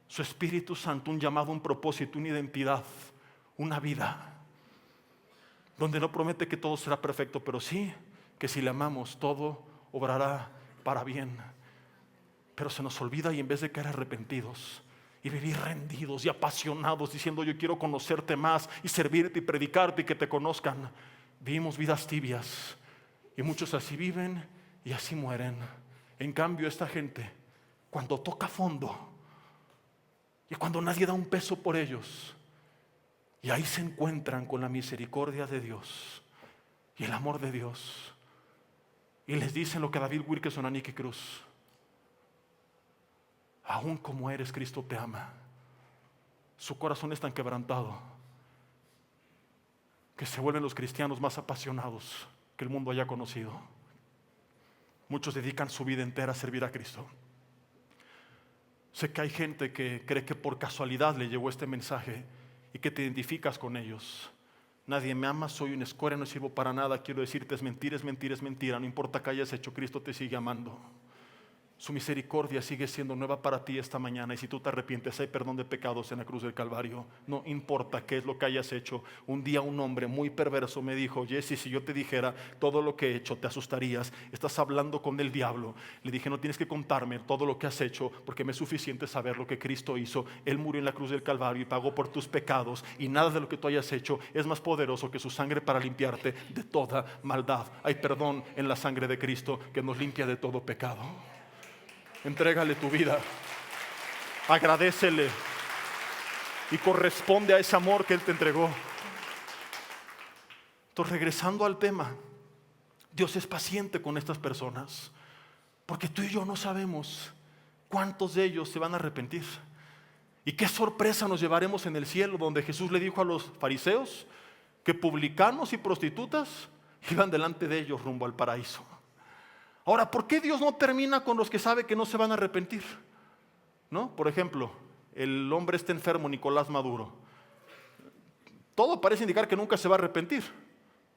su Espíritu Santo, un llamado, un propósito, una identidad, una vida donde no promete que todo será perfecto, pero sí que si le amamos todo obrará para bien. Pero se nos olvida, y en vez de caer arrepentidos y vivir rendidos y apasionados diciendo: yo quiero conocerte más y servirte y predicarte y que te conozcan, vivimos vidas tibias y muchos así viven y así mueren. En cambio, esta gente, cuando toca fondo y cuando nadie da un peso por ellos, y ahí se encuentran con la misericordia de Dios y el amor de Dios, y les dicen lo que David Wilkerson a Nicky Cruz: aún como eres, Cristo te ama. Su corazón es tan quebrantado que se vuelven los cristianos más apasionados que el mundo haya conocido. Muchos dedican su vida entera a servir a Cristo. Sé que hay gente que cree que por casualidad le llegó este mensaje y que te identificas con ellos. Nadie me ama, soy una escoria, no sirvo para nada. Quiero decirte: es mentira, es mentira, es mentira. No importa qué hayas hecho, Cristo te sigue amando. Su misericordia sigue siendo nueva para ti esta mañana. Y si tú te arrepientes, hay perdón de pecados en la cruz del Calvario. No importa qué es lo que hayas hecho. Un día un hombre muy perverso me dijo: Jesse, si yo te dijera todo lo que he hecho, te asustarías. Estás hablando con el diablo. Le dije: no tienes que contarme todo lo que has hecho, porque me es suficiente saber lo que Cristo hizo. Él murió en la cruz del Calvario y pagó por tus pecados. Y nada de lo que tú hayas hecho es más poderoso que su sangre para limpiarte de toda maldad. Hay perdón en la sangre de Cristo que nos limpia de todo pecado. Entrégale tu vida, agradécele y corresponde a ese amor que Él te entregó. Entonces, regresando al tema, Dios es paciente con estas personas, porque tú y yo no sabemos cuántos de ellos se van a arrepentir. Y qué sorpresa nos llevaremos en el cielo, donde Jesús le dijo a los fariseos que publicanos y prostitutas iban delante de ellos rumbo al paraíso. Ahora, ¿por qué Dios no termina con los que sabe que no se van a arrepentir? ¿No? Por ejemplo, el hombre está enfermo, Nicolás Maduro. Todo parece indicar que nunca se va a arrepentir.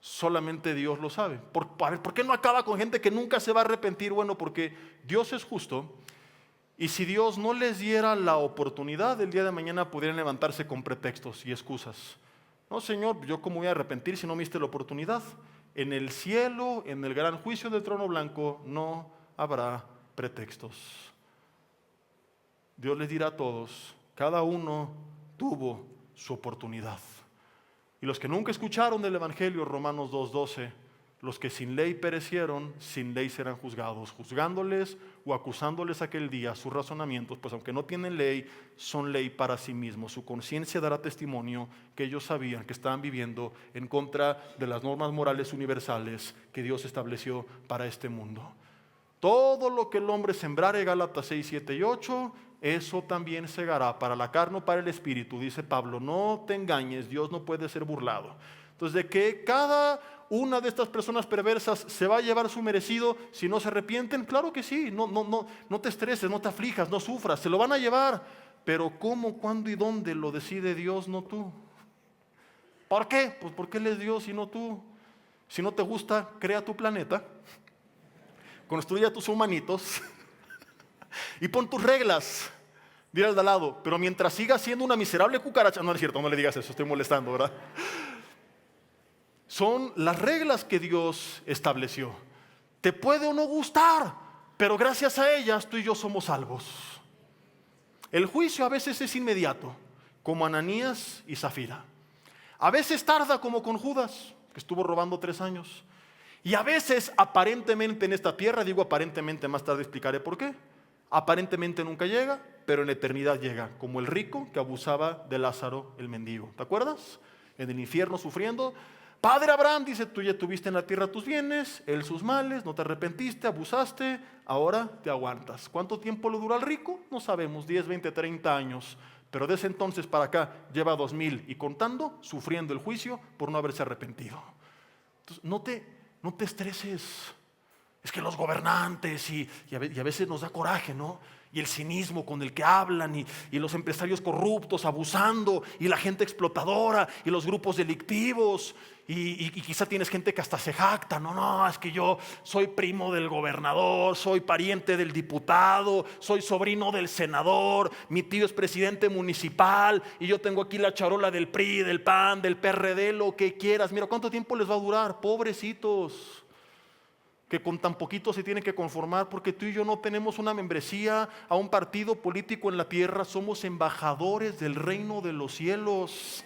Solamente Dios lo sabe. ¿Por qué no acaba con gente que nunca se va a arrepentir? Bueno, porque Dios es justo. Y si Dios no les diera la oportunidad, el día de mañana pudieran levantarse con pretextos y excusas. No, Señor, ¿yo cómo voy a arrepentir si no me diste la oportunidad? En el cielo, en el gran juicio del trono blanco, no habrá pretextos. Dios les dirá a todos: cada uno tuvo su oportunidad. Y los que nunca escucharon del Evangelio, Romanos 2:12, los que sin ley perecieron, sin ley serán juzgados, juzgándoles o acusándoles aquel día sus razonamientos, pues aunque no tienen ley, son ley para sí mismos. Su conciencia dará testimonio que ellos sabían que estaban viviendo en contra de las normas morales universales que Dios estableció para este mundo. Todo lo que el hombre sembrare, Gálatas 6, 7 y 8, eso también segará, para la carne o para el espíritu, dice Pablo. No te engañes, Dios no puede ser burlado. Entonces, de que cada una de estas personas perversas se va a llevar su merecido si no se arrepienten, claro que sí. No te estreses, no te aflijas, no sufras, se lo van a llevar. Pero ¿cómo, cuándo y dónde lo decide Dios, no tú? ¿Por qué? Pues porque Él es Dios y no tú. Si no te gusta, crea tu planeta, construye a tus humanitos y pon tus reglas. Dile al de al lado: pero mientras sigas siendo una miserable cucaracha. No es cierto, no le digas eso, estoy molestando, ¿verdad? Son las reglas que Dios estableció. Te puede o no gustar, pero gracias a ellas tú y yo somos salvos. El juicio a veces es inmediato, como Ananías y Zafira. A veces tarda, como con Judas, que estuvo robando 3 años. Y a veces aparentemente en esta tierra, digo aparentemente, más tarde explicaré por qué. Aparentemente nunca llega, pero en la eternidad llega, como el rico que abusaba de Lázaro el mendigo. ¿Te acuerdas? En el infierno sufriendo. Padre Abraham dice: tú ya tuviste en la tierra tus bienes, él sus males, no te arrepentiste, abusaste, ahora te aguantas. ¿Cuánto tiempo le duró al rico? No sabemos, 10, 20, 30 años. Pero de ese entonces para acá lleva 2000 y contando, sufriendo el juicio por no haberse arrepentido. Entonces, no te estreses. Es que los gobernantes y a veces nos da coraje, ¿no? Y el cinismo con el que hablan y los empresarios corruptos abusando y la gente explotadora y los grupos delictivos y quizá tienes gente que hasta se jacta. No, es que yo soy primo del gobernador, soy pariente del diputado, soy sobrino del senador, mi tío es presidente municipal y yo tengo aquí la charola del PRI, del PAN, del PRD, lo que quieras. Mira, ¿cuánto tiempo les va a durar? Pobrecitos, que con tan poquito se tienen que conformar, porque tú y yo no tenemos una membresía a un partido político en la tierra, somos embajadores del reino de los cielos.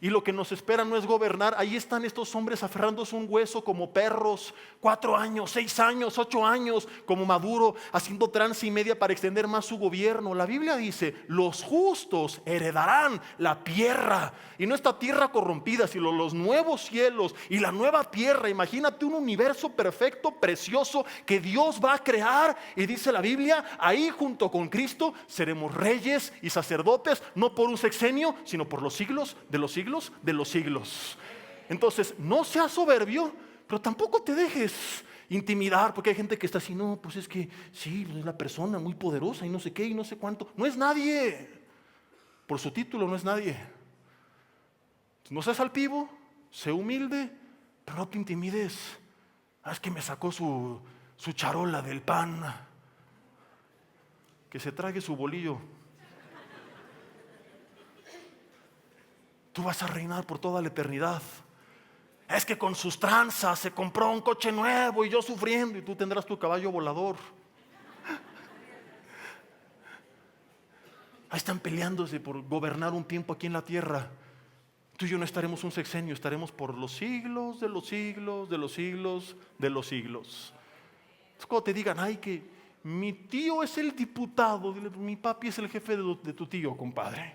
Y lo que nos espera no es gobernar. Ahí están estos hombres aferrándose a un hueso como perros, 4 años, 6 años, 8 años, como Maduro, haciendo trance y media para extender más su gobierno. La Biblia dice: los justos heredarán la tierra, y no esta tierra corrompida, sino los nuevos cielos y la nueva tierra. Imagínate un universo perfecto, precioso, que Dios va a crear. Y dice la Biblia: ahí junto con Cristo seremos reyes y sacerdotes, no por un sexenio, sino por los siglos de los siglos de los siglos. Entonces, no seas soberbio, pero tampoco te dejes intimidar, porque hay gente que está así: no, pues es que sí, es la persona muy poderosa y no sé qué y no sé cuánto. No es nadie. Por su título no es nadie. No seas altivo, sé humilde, pero no te intimides. Es que me sacó su charola del pan. que se trague su bolillo. Tú vas a reinar por toda la eternidad. Es que con sus tranzas se compró un coche nuevo y yo sufriendo, y tú tendrás tu caballo volador. Ahí están peleándose por gobernar un tiempo aquí en la tierra. Tú y yo no estaremos un sexenio, estaremos por los siglos de los siglos, de los siglos, de los siglos. Entonces, cuando te digan, ay, que mi tío es el diputado, dile, mi papi es el jefe de tu tío, compadre.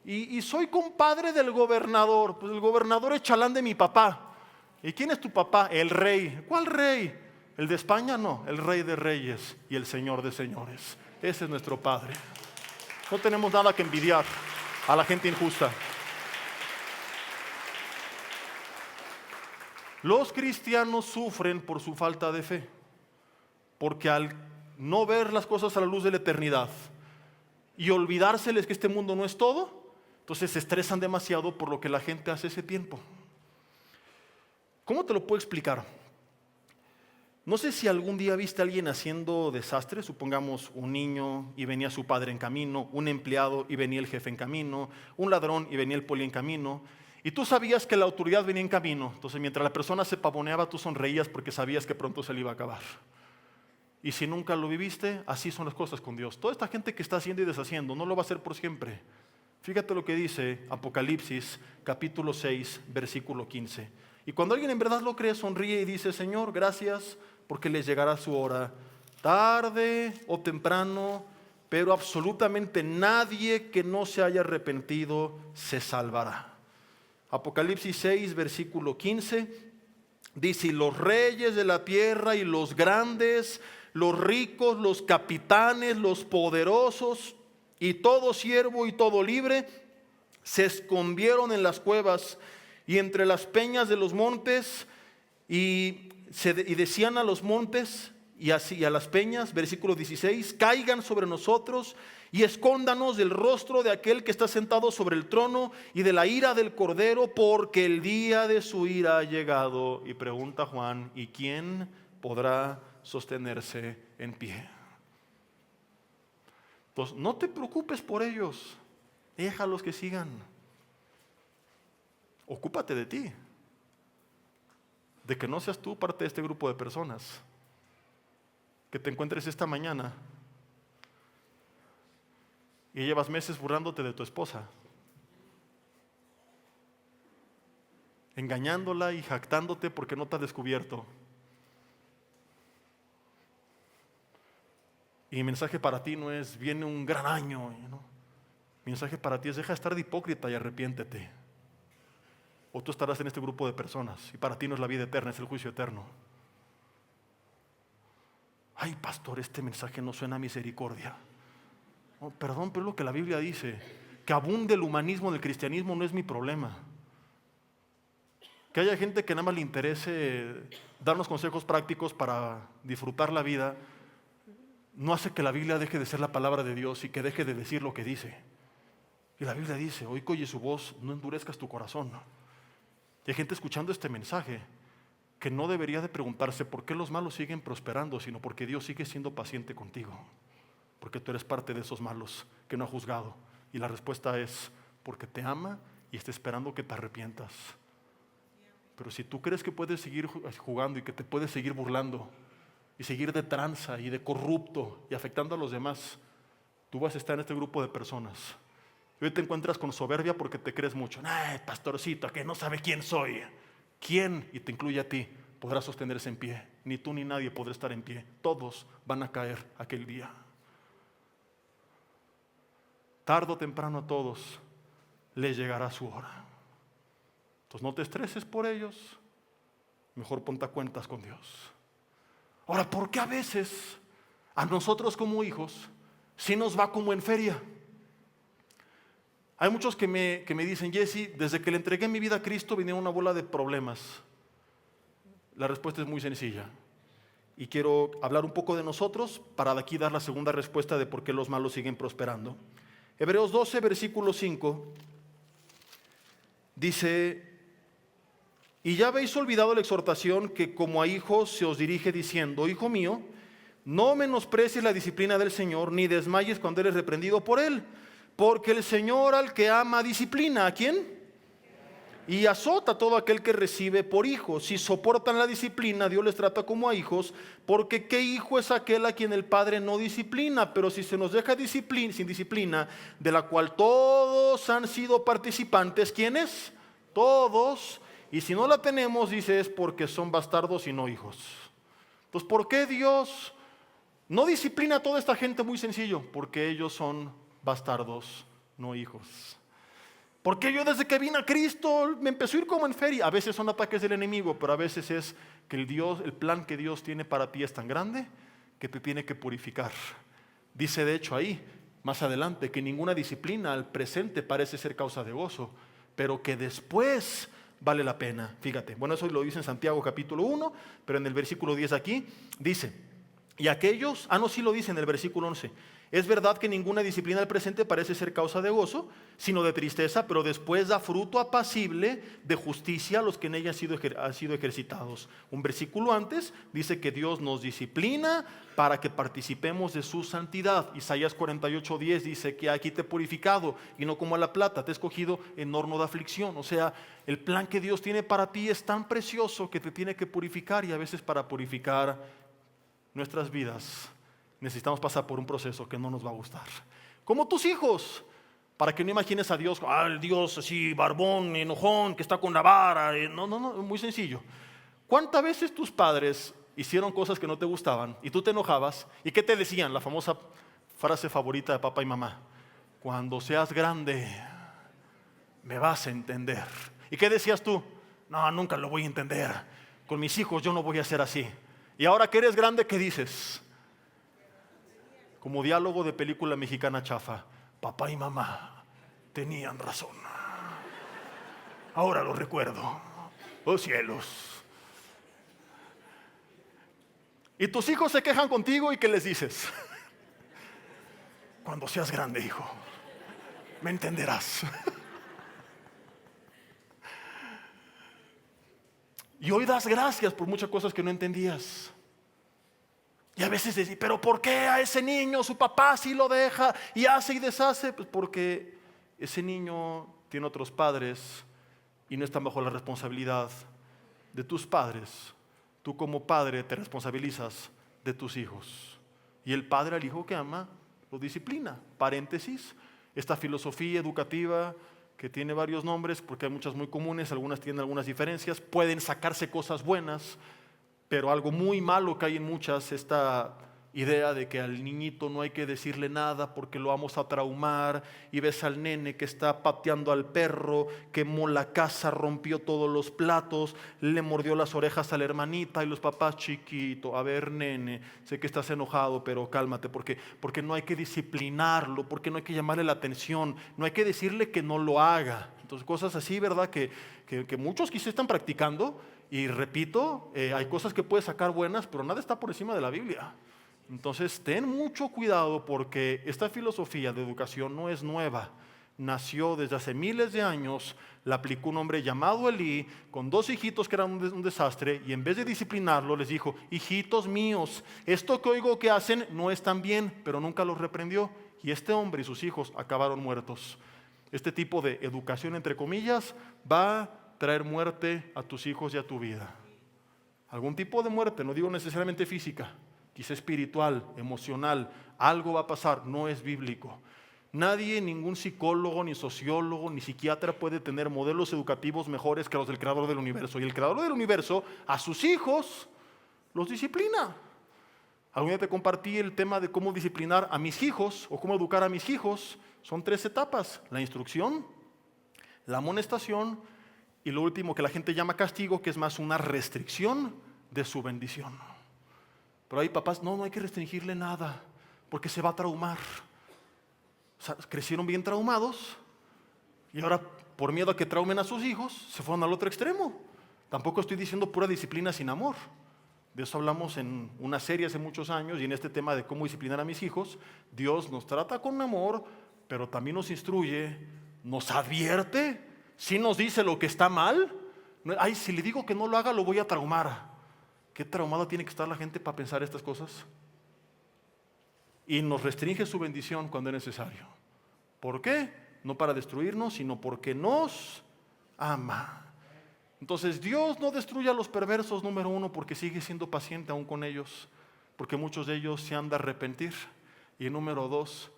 Y soy compadre del gobernador. Pues el gobernador es chalán de mi papá. ¿Y quién es tu papá? El rey. ¿Cuál rey? ¿El de España? No, el rey de reyes y el señor de señores. Ese es nuestro padre. No tenemos nada que envidiar a la gente injusta. Los cristianos sufren por su falta de fe, porque al no ver las cosas a la luz de la eternidad y olvidárseles que este mundo no es todo, entonces se estresan demasiado por lo que la gente hace ese tiempo. ¿Cómo te lo puedo explicar? No sé si algún día viste a alguien haciendo desastre, supongamos un niño y venía su padre en camino, un empleado y venía el jefe en camino, un ladrón y venía el poli en camino, y tú sabías que la autoridad venía en camino. Entonces mientras la persona se pavoneaba, tú sonreías porque sabías que pronto se le iba a acabar. Y si nunca lo viviste, así son las cosas con Dios. Toda esta gente que está haciendo y deshaciendo no lo va a hacer por siempre. Fíjate lo que dice Apocalipsis capítulo 6 versículo 15. Y cuando alguien en verdad lo cree, sonríe y dice, Señor, gracias, porque les llegará su hora, tarde o temprano, pero absolutamente nadie que no se haya arrepentido se salvará. Apocalipsis 6 versículo 15 dice, y los reyes de la tierra y los grandes, los ricos, los capitanes, los poderosos y todo siervo y todo libre se escondieron en las cuevas y entre las peñas de los montes y decían a los montes y a las peñas, versículo 16, caigan sobre nosotros y escóndanos del rostro de aquel que está sentado sobre el trono y de la ira del Cordero, porque el día de su ira ha llegado. Y pregunta Juan, ¿y quién podrá sostenerse en pie? Entonces, no te preocupes por ellos, déjalos que sigan. Ocúpate de ti, de que no seas tú parte de este grupo de personas, que te encuentres esta mañana y llevas meses burlándote de tu esposa, engañándola y jactándote porque no te ha descubierto. Y mi mensaje para ti no es, viene un gran año, ¿no? Mi mensaje para ti es, deja de estar de hipócrita y arrepiéntete. O tú estarás en este grupo de personas y para ti no es la vida eterna, es el juicio eterno. Ay, pastor, este mensaje no suena a misericordia. Oh, perdón, pero es lo que la Biblia dice. Que abunde el humanismo del cristianismo no es mi problema. Que haya gente que nada más le interese darnos consejos prácticos para disfrutar la vida, no hace que la Biblia deje de ser la palabra de Dios y que deje de decir lo que dice. Y la Biblia dice, hoy que oyes su voz, no endurezcas tu corazón. Y hay gente escuchando este mensaje que no debería de preguntarse por qué los malos siguen prosperando, sino porque Dios sigue siendo paciente contigo, porque tú eres parte de esos malos que no ha juzgado. Y la respuesta es porque te ama y está esperando que te arrepientas. Pero si tú crees que puedes seguir jugando y que te puedes seguir burlando y seguir de tranza y de corrupto y afectando a los demás, tú vas a estar en este grupo de personas. Y hoy te encuentras con soberbia porque te crees mucho. Ay, pastorcito, que no sabe quién soy. ¿Quién? Y te incluye a ti, podrá sostenerse en pie. Ni tú ni nadie podrá estar en pie. Todos van a caer aquel día. Tarde o temprano a todos les llegará su hora. Entonces no te estreses por ellos. Mejor ponte a cuentas con Dios. Ahora, ¿por qué a veces a nosotros como hijos sí nos va como en feria? Hay muchos que me dicen, Jesse, desde que le entregué mi vida a Cristo vinieron una bola de problemas. La respuesta es muy sencilla. Y quiero hablar un poco de nosotros para de aquí dar la segunda respuesta de por qué los malos siguen prosperando. Hebreos 12, versículo 5, dice, y ya habéis olvidado la exhortación que como a hijos se os dirige diciendo, hijo mío, No menosprecies la disciplina del Señor, ni desmayes cuando eres reprendido por Él. Porque el Señor al que ama disciplina, ¿a quién? Y azota a todo aquel que recibe por hijo. Si soportan la disciplina, Dios les trata como a hijos, porque ¿qué hijo es aquel a quien el Padre no disciplina? Pero si se nos deja sin disciplina, de la cual todos han sido participantes, ¿quiénes? Todos. Y si no la tenemos, dice, es porque son bastardos y no hijos. Entonces, ¿por qué Dios no disciplina a toda esta gente? Muy sencillo, porque ellos son bastardos, no hijos. Porque yo desde que vine a Cristo me empezó a ir como en feria. A veces son ataques del enemigo, pero a veces es que el plan que Dios tiene para ti es tan grande que te tiene que purificar. Dice de hecho ahí, más adelante, que ninguna disciplina al presente parece ser causa de gozo, pero que después vale la pena. Fíjate, bueno, eso lo dice en Santiago capítulo 1, pero en el versículo 10 aquí dice, y aquellos, no, sí lo dice en el versículo 11, es verdad que ninguna disciplina al presente parece ser causa de gozo, sino de tristeza, pero después da fruto apacible de justicia a los que en ella han sido ejercitados. Un versículo antes dice que Dios nos disciplina para que participemos de su santidad. Isaías 48:10 dice que aquí te he purificado y no como a la plata, te he escogido en horno de aflicción. O sea, el plan que Dios tiene para ti es tan precioso que te tiene que purificar, y a veces para purificar nuestras vidas necesitamos pasar por un proceso que no nos va a gustar. Como tus hijos, para que no imagines a Dios, el Dios así, barbón, enojón, que está con la vara. No, muy sencillo. ¿Cuántas veces tus padres hicieron cosas que no te gustaban y tú te enojabas? ¿Y qué te decían? La famosa frase favorita de papá y mamá: cuando seas grande, me vas a entender. ¿Y qué decías tú? No, nunca lo voy a entender. Con mis hijos yo no voy a ser así. Y ahora que eres grande, ¿qué dices? Como diálogo de película mexicana chafa: papá y mamá tenían razón. Ahora lo recuerdo. Oh cielos. Y tus hijos se quejan contigo, ¿y qué les dices? Cuando seas grande, hijo, me entenderás. Y hoy das gracias por muchas cosas que no entendías. Y a veces decís, pero ¿por qué a ese niño su papá sí lo deja y hace y deshace? Pues porque ese niño tiene otros padres y no está bajo la responsabilidad de tus padres. Tú como padre te responsabilizas de tus hijos. Y el padre al hijo que ama lo disciplina. Paréntesis, esta filosofía educativa que tiene varios nombres, porque hay muchas muy comunes, algunas tienen algunas diferencias, pueden sacarse cosas buenas, pero algo muy malo que hay en muchas, esta idea de que al niñito no hay que decirle nada porque lo vamos a traumar, y ves al nene que está pateando al perro, quemó la casa, rompió todos los platos, le mordió las orejas a la hermanita, y los papás: chiquito, a ver nene, sé que estás enojado, pero cálmate, porque no hay que disciplinarlo, porque no hay que llamarle la atención, no hay que decirle que no lo haga. Entonces cosas así, ¿verdad? Que muchos quizás están practicando. Y repito, hay cosas que puedes sacar buenas, pero nada está por encima de la Biblia. Entonces ten mucho cuidado, porque esta filosofía de educación no es nueva. Nació desde hace miles de años, la aplicó un hombre llamado Elí, con 2 hijitos que eran un desastre, y en vez de disciplinarlo les dijo: hijitos míos, esto que oigo que hacen no están bien, pero nunca los reprendió. Y este hombre y sus hijos acabaron muertos. Este tipo de educación, entre comillas, va a traer muerte a tus hijos y a tu vida. Algún tipo de muerte, no digo necesariamente física, quizá espiritual, emocional. Algo va a pasar, no es bíblico. Nadie, ningún psicólogo, ni sociólogo, ni psiquiatra puede tener modelos educativos mejores que los del Creador del Universo. Y el Creador del Universo a sus hijos los disciplina. Algún día te compartí el tema de cómo disciplinar a mis hijos o cómo educar a mis hijos. Son 3 etapas: la instrucción, la amonestación y lo último que la gente llama castigo, que es más una restricción de su bendición. Pero hay papás: no hay que restringirle nada porque se va a traumar. O sea, crecieron bien traumados y ahora, por miedo a que traumen a sus hijos, se fueron al otro extremo. Tampoco estoy diciendo pura disciplina sin amor. De eso hablamos en una serie hace muchos años, y en este tema de cómo disciplinar a mis hijos, Dios nos trata con amor, pero también nos instruye, nos advierte, sí nos dice lo que está mal. Ay, si le digo que no lo haga, lo voy a traumar. ¿Qué traumada tiene que estar la gente para pensar estas cosas? y nos restringe su bendición cuando es necesario. ¿Por qué? No para destruirnos, sino porque nos ama. Entonces Dios no destruye a los perversos, número uno, porque sigue siendo paciente aún con ellos, porque muchos de ellos se han de arrepentir. Y número dos,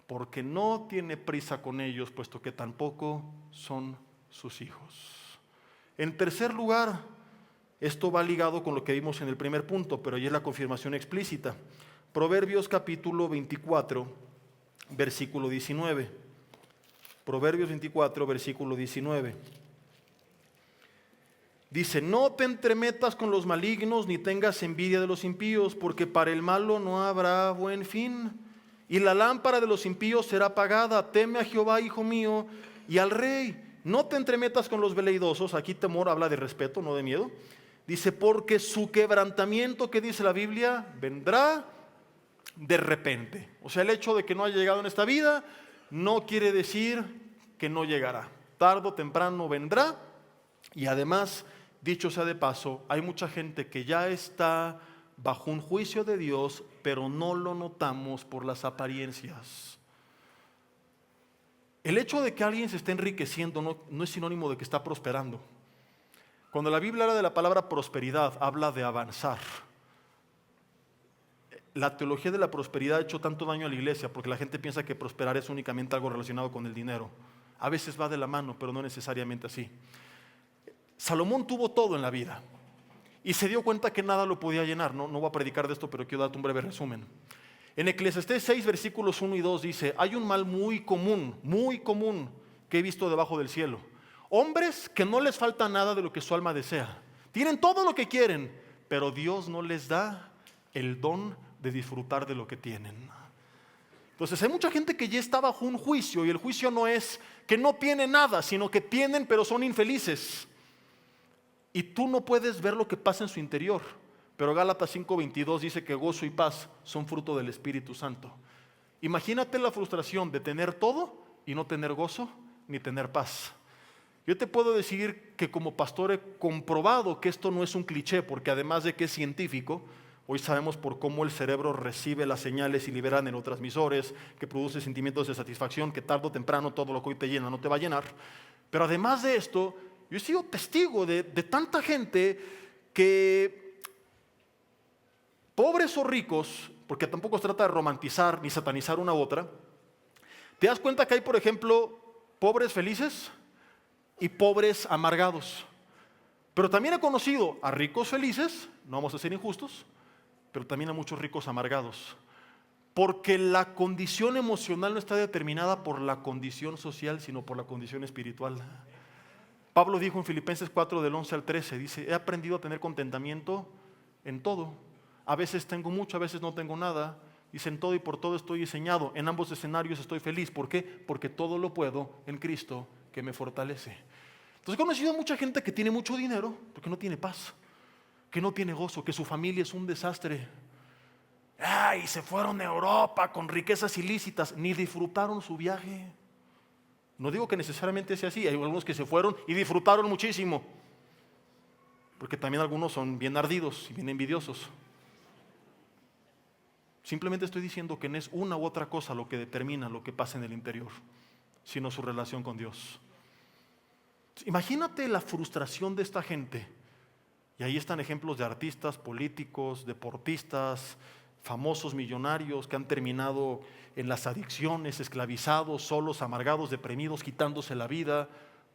porque no tiene prisa con ellos, puesto que tampoco son sus hijos. En tercer lugar, esto va ligado con lo que vimos en el primer punto, pero ahí es la confirmación explícita. Proverbios capítulo 24, versículo 19. Proverbios 24, versículo 19. Dice: no te entremetas con los malignos, ni tengas envidia de los impíos, porque para el malo no habrá buen fin, y la lámpara de los impíos será apagada. Teme a Jehová, hijo mío, y al rey. No te entremetas con los veleidosos. Aquí temor habla de respeto, no de miedo. Dice: porque su quebrantamiento, que dice la Biblia, vendrá de repente. O sea, el hecho de que no haya llegado en esta vida no quiere decir que no llegará. Tarde o temprano vendrá. Y además, dicho sea de paso, hay mucha gente que ya está bajo un juicio de Dios, pero no lo notamos por las apariencias. El hecho de que alguien se esté enriqueciendo no es sinónimo de que está prosperando. Cuando la Biblia habla de la palabra prosperidad, habla de avanzar. La teología de la prosperidad ha hecho tanto daño a la iglesia porque la gente piensa que prosperar es únicamente algo relacionado con el dinero. A veces va de la mano, pero no necesariamente así. Salomón tuvo todo en la vida y se dio cuenta que nada lo podía llenar. No voy a predicar de esto, pero quiero darte un breve resumen. En Eclesiastés 6, versículos 1 y 2 dice: hay un mal muy común que he visto debajo del cielo. Hombres que no les falta nada de lo que su alma desea. Tienen todo lo que quieren, pero Dios no les da el don de disfrutar de lo que tienen. Entonces hay mucha gente que ya está bajo un juicio, y el juicio no es que no tienen nada, sino que tienen pero son infelices. Y tú no puedes ver lo que pasa en su interior. Pero Gálatas 5:22 dice que gozo y paz son fruto del Espíritu Santo. Imagínate la frustración de tener todo y no tener gozo ni tener paz. Yo te puedo decir que como pastor he comprobado que esto no es un cliché, porque además de que es científico, hoy sabemos por cómo el cerebro recibe las señales y libera neurotransmisores, que produce sentimientos de satisfacción, que tarde o temprano todo lo que hoy te llena no te va a llenar. Pero además de esto, yo he sido testigo de tanta gente que, pobres o ricos, porque tampoco se trata de romantizar ni satanizar una u otra, te das cuenta que hay, por ejemplo, pobres felices y pobres amargados. Pero también he conocido a ricos felices, no vamos a ser injustos, pero también a muchos ricos amargados. Porque la condición emocional no está determinada por la condición social, sino por la condición espiritual. Pablo dijo en Filipenses 4, del 11 al 13, dice: he aprendido a tener contentamiento en todo. A veces tengo mucho, a veces no tengo nada. Dice: en todo y por todo estoy diseñado. En ambos escenarios estoy feliz. ¿Por qué? Porque todo lo puedo en Cristo que me fortalece. Entonces he conocido a mucha gente que tiene mucho dinero porque no tiene paz, que no tiene gozo, que su familia es un desastre. Ay, se fueron a Europa con riquezas ilícitas, ni disfrutaron su viaje. No digo que necesariamente sea así, hay algunos que se fueron y disfrutaron muchísimo, porque también algunos son bien ardidos y bien envidiosos. Simplemente estoy diciendo que no es una u otra cosa lo que determina lo que pasa en el interior, sino su relación con Dios. Imagínate la frustración de esta gente. Y ahí están ejemplos de artistas, políticos, deportistas, famosos millonarios que han terminado en las adicciones, esclavizados, solos, amargados, deprimidos, quitándose la vida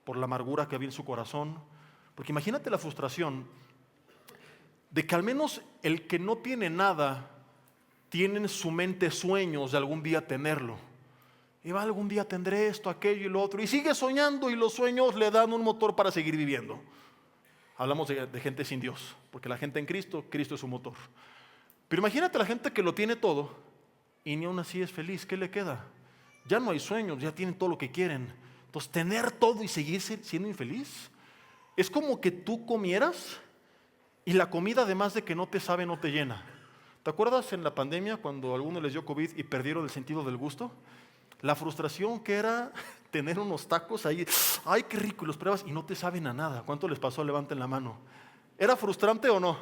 por la amargura que había en su corazón. Porque imagínate la frustración de que al menos el que no tiene nada tiene en su mente sueños de algún día tenerlo. Y va, algún día tendré esto, aquello y lo otro. Y sigue soñando, y los sueños le dan un motor para seguir viviendo. Hablamos de gente sin Dios, porque la gente en Cristo, Cristo es su motor. Pero imagínate la gente que lo tiene todo y ni aún así es feliz. ¿Qué le queda? Ya no hay sueños, ya tienen todo lo que quieren. Entonces, tener todo y seguir siendo infeliz es como que tú comieras y la comida, además de que no te sabe, no te llena. ¿Te acuerdas en la pandemia cuando a algunos les dio COVID y perdieron el sentido del gusto? La frustración que era tener unos tacos ahí, ay, qué rico, y los pruebas y no te saben a nada. ¿Cuánto les pasó? Levanten la mano. ¿Era frustrante o no?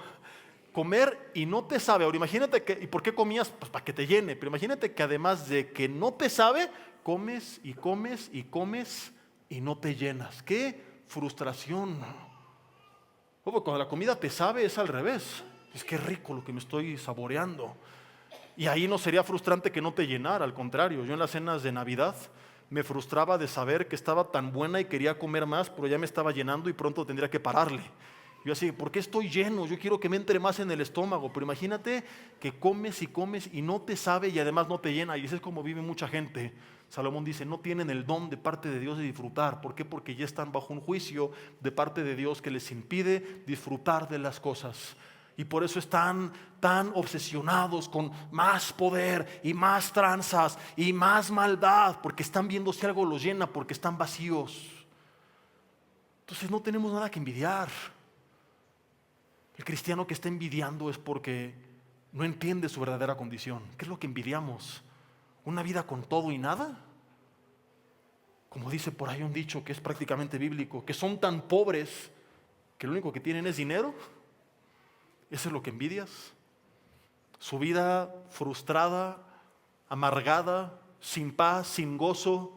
comer y no te sabe. Ahora imagínate que, ¿y por qué comías? Pues para que te llene, pero imagínate que además de que no te sabe, comes y comes y comes y no te llenas. ¡Qué frustración! Cuando la comida te sabe es al revés. Es que rico lo que me estoy saboreando. Y ahí no sería frustrante que no te llenara, al contrario. Yo en las cenas de Navidad me frustraba de saber que estaba tan buena y quería comer más, pero ya me estaba llenando y pronto tendría que pararle. Yo así, ¿por qué estoy lleno? Yo quiero que me entre más en el estómago, pero imagínate que comes y comes y no te sabe y además no te llena, y eso es como vive mucha gente. Salomón dice, no tienen el don de parte de Dios de disfrutar. ¿Por qué? Porque ya están bajo un juicio de parte de Dios que les impide disfrutar de las cosas. Y por eso están tan obsesionados con más poder y más tranzas y más maldad, porque están viendo si algo los llena, porque están vacíos. Entonces no tenemos nada que envidiar. El cristiano que está envidiando es porque no entiende su verdadera condición. ¿Qué es lo que envidiamos? ¿Una vida con todo y nada? Como dice por ahí un dicho que es prácticamente bíblico, que son tan pobres que lo único que tienen es dinero. ¿Eso es lo que envidias? Su vida frustrada, amargada, sin paz, sin gozo,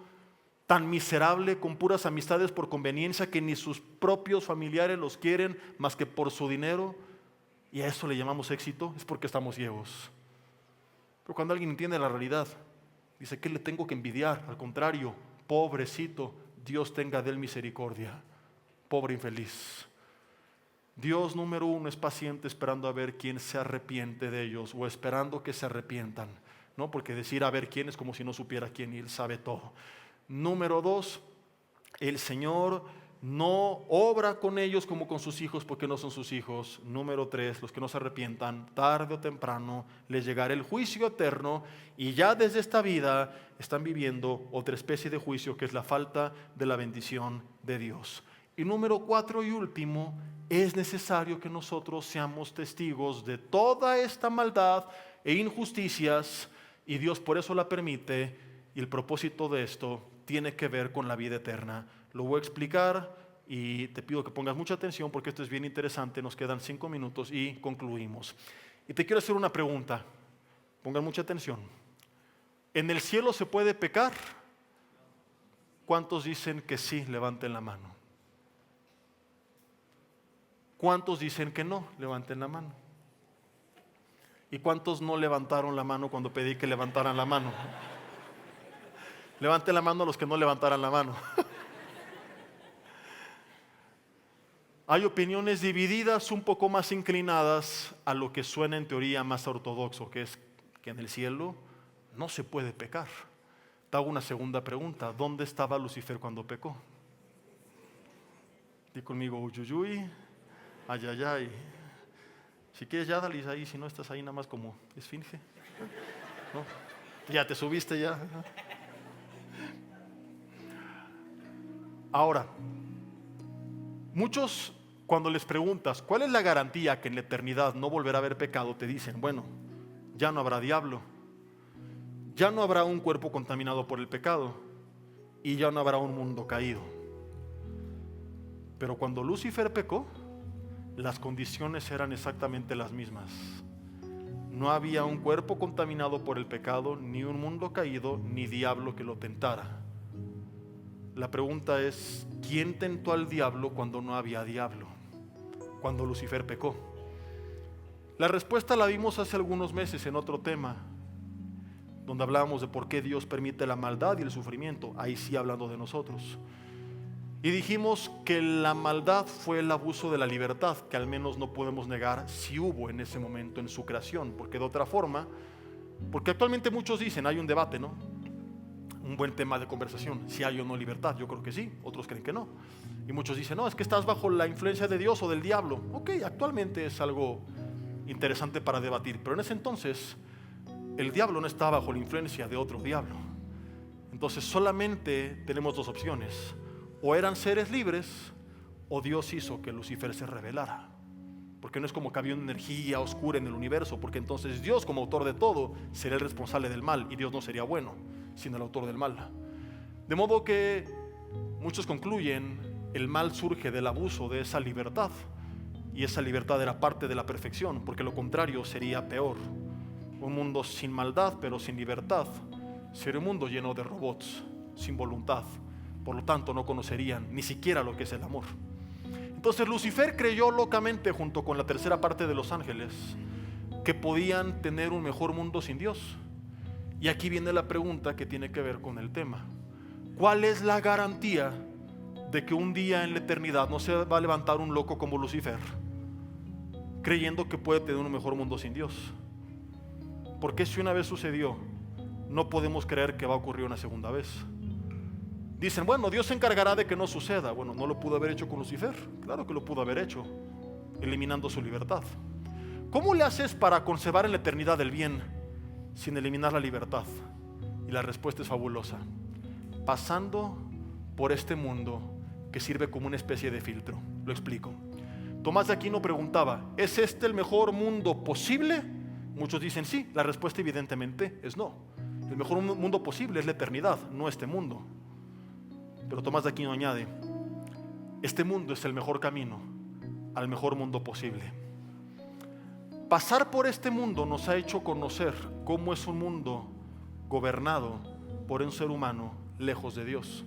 tan miserable, con puras amistades por conveniencia que ni sus propios familiares los quieren más que por su dinero, y a eso le llamamos éxito, es porque estamos ciegos. Pero cuando alguien entiende la realidad, dice, ¿qué le tengo que envidiar? Al contrario, pobrecito, Dios tenga de él misericordia, pobre infeliz. Dios, número uno, es paciente esperando a ver quién se arrepiente de ellos o esperando que se arrepientan, ¿no? Porque decir a ver quién es como si no supiera quién y Él sabe todo. Número dos, el Señor no obra con ellos como con sus hijos porque no son sus hijos. Número tres, los que no se arrepientan, tarde o temprano les llegará el juicio eterno y ya desde esta vida están viviendo otra especie de juicio que es la falta de la bendición de Dios. Y número cuatro y último, es necesario que nosotros seamos testigos de toda esta maldad e injusticias y Dios por eso la permite y el propósito de esto tiene que ver con la vida eterna. Lo voy a explicar y te pido que pongas mucha atención porque esto es bien interesante, nos quedan 5 minutos y concluimos. Y te quiero hacer una pregunta, pongan mucha atención. ¿En el cielo se puede pecar? ¿Cuántos dicen que sí? Levanten la mano. ¿Cuántos dicen que no? Levanten la mano. ¿Y cuántos no levantaron la mano cuando pedí que levantaran la mano? Levanten la mano a los que no levantaran la mano. Hay opiniones divididas, un poco más inclinadas a lo que suena en teoría más ortodoxo, que es que en el cielo no se puede pecar. Te hago una segunda pregunta. ¿Dónde estaba Lucifer cuando pecó? Di conmigo, uyuyuy. Ay, ay, ay. Si quieres ya dale ahí, si no estás ahí nada más como esfinge. ¿No? Ya te subiste ya. Ahora, muchos cuando les preguntas ¿cuál es la garantía que en la eternidad no volverá a haber pecado? Te dicen, bueno, ya no habrá diablo, ya no habrá un cuerpo contaminado por el pecado y ya no habrá un mundo caído. Pero cuando Lucifer pecó, las condiciones eran exactamente las mismas. No había un cuerpo contaminado por el pecado, ni un mundo caído, ni diablo que lo tentara. La pregunta es, ¿quién tentó al diablo cuando no había diablo? Cuando Lucifer pecó. La respuesta la vimos hace algunos meses en otro tema, donde hablábamos de por qué Dios permite la maldad y el sufrimiento, ahí sí hablando de nosotros. Y dijimos que la maldad fue el abuso de la libertad, que al menos no podemos negar si hubo en ese momento en su creación, porque de otra forma, porque actualmente muchos dicen, hay un debate, ¿no? Un buen tema de conversación, si hay o no libertad, yo creo que sí, otros creen que no. Y muchos dicen, no, es que estás bajo la influencia de Dios o del diablo. Ok, actualmente es algo interesante para debatir, pero en ese entonces el diablo no estaba bajo la influencia de otro diablo. Entonces solamente tenemos dos opciones. O eran seres libres, o Dios hizo que Lucifer se rebelara. Porque no es como que había una energía oscura en el universo, porque entonces Dios, como autor de todo, sería el responsable del mal, y Dios no sería bueno, sino el autor del mal. De modo que muchos concluyen, el mal surge del abuso de esa libertad, Y esa libertad era parte de la perfección, porque lo contrario sería peor. Un mundo sin maldad, pero sin libertad, sería un mundo lleno de robots, sin voluntad. Por lo tanto, no conocerían ni siquiera lo que es el amor. Entonces Lucifer creyó locamente, junto con la tercera parte de los ángeles, que podían tener un mejor mundo sin Dios. Y aquí viene la pregunta que tiene que ver con el tema. ¿Cuál es la garantía de que un día en la eternidad no se va a levantar un loco como Lucifer, creyendo que puede tener un mejor mundo sin Dios? Porque si una vez sucedió, no podemos creer que va a ocurrir una segunda vez. Dicen, bueno, Dios se encargará de que no suceda. Bueno, ¿no lo pudo haber hecho con Lucifer? Claro que lo pudo haber hecho, eliminando su libertad. ¿Cómo le haces para conservar en la eternidad el bien sin eliminar la libertad? Y la respuesta es fabulosa: pasando por este mundo que sirve como una especie de filtro. Lo explico. Tomás de Aquino preguntaba, ¿es este el mejor mundo posible? Muchos dicen sí. La respuesta evidentemente es no. El mejor mundo posible es la eternidad, no este mundo. Pero Tomás de Aquino añade, este mundo es el mejor camino al mejor mundo posible. Pasar por este mundo nos ha hecho conocer cómo es un mundo gobernado por un ser humano lejos de Dios.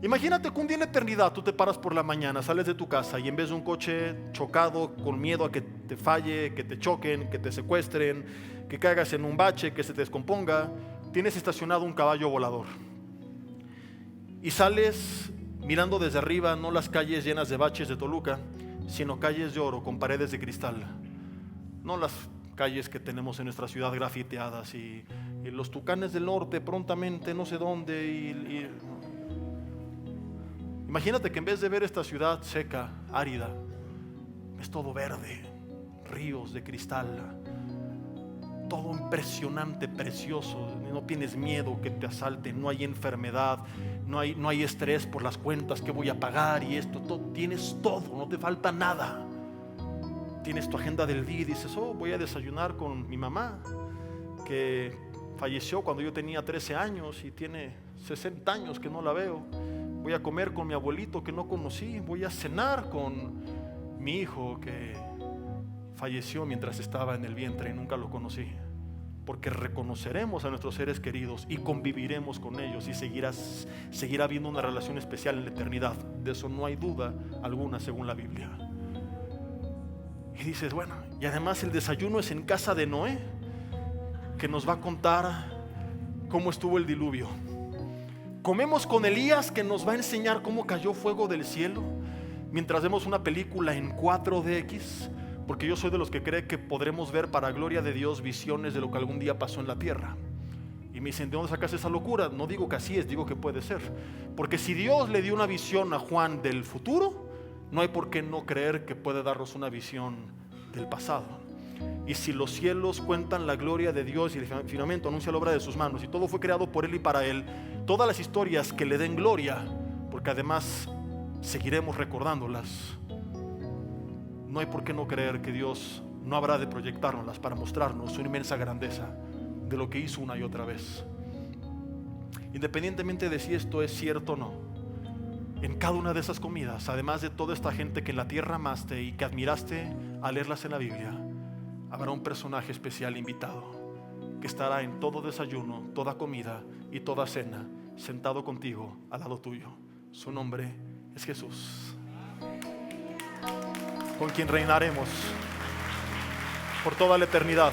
Imagínate que un día en la eternidad tú te paras por la mañana, sales de tu casa y en vez de un coche chocado con miedo a que te falle, que te choquen, que te secuestren, que caigas en un bache, que se te descomponga, tienes estacionado un caballo volador. Y sales mirando desde arriba no las calles llenas de baches de Toluca, sino calles de oro con paredes de cristal. No las calles que tenemos en nuestra ciudad grafiteadas y los tucanes del norte prontamente no sé dónde. Imagínate que en vez de ver esta ciudad seca, árida, es todo verde, ríos de cristal, todo impresionante, precioso. No tienes miedo que te asalten, no hay enfermedad, no hay estrés por las cuentas que voy a pagar y esto, todo, tienes todo, no te falta nada. Tienes tu agenda del día y dices, voy a desayunar con mi mamá, que falleció cuando yo tenía 13 años y tiene 60 años que no la veo. Voy a comer con mi abuelito que no conocí. Voy a cenar con mi hijo que falleció mientras estaba en el vientre y nunca lo conocí. Porque reconoceremos a nuestros seres queridos y conviviremos con ellos y seguirá habiendo una relación especial en la eternidad. De eso no hay duda alguna según la Biblia. Y dices, bueno, y además el desayuno es en casa de Noé, que nos va a contar cómo estuvo el diluvio. Comemos con Elías, que nos va a enseñar cómo cayó fuego del cielo, mientras vemos una película en 4DX, porque yo soy de los que cree que podremos ver para gloria de Dios visiones de lo que algún día pasó en la tierra. Y me dicen, ¿de dónde sacas esa locura? No digo que así es, digo que puede ser. Porque si Dios le dio una visión a Juan del futuro, no hay por qué no creer que puede darnos una visión del pasado. Y si los cielos cuentan la gloria de Dios y el firmamento anuncia la obra de sus manos y todo fue creado por Él y para Él, todas las historias que le den gloria, porque además seguiremos recordándolas, no hay por qué no creer que Dios no habrá de proyectárnoslas para mostrarnos su inmensa grandeza de lo que hizo una y otra vez. Independientemente de si esto es cierto o no, en cada una de esas comidas, además de toda esta gente que en la tierra amaste y que admiraste al leerlas en la Biblia, habrá un personaje especial invitado que estará en todo desayuno, toda comida y toda cena, sentado contigo al lado tuyo. Su nombre es Jesús, con quien reinaremos por toda la eternidad.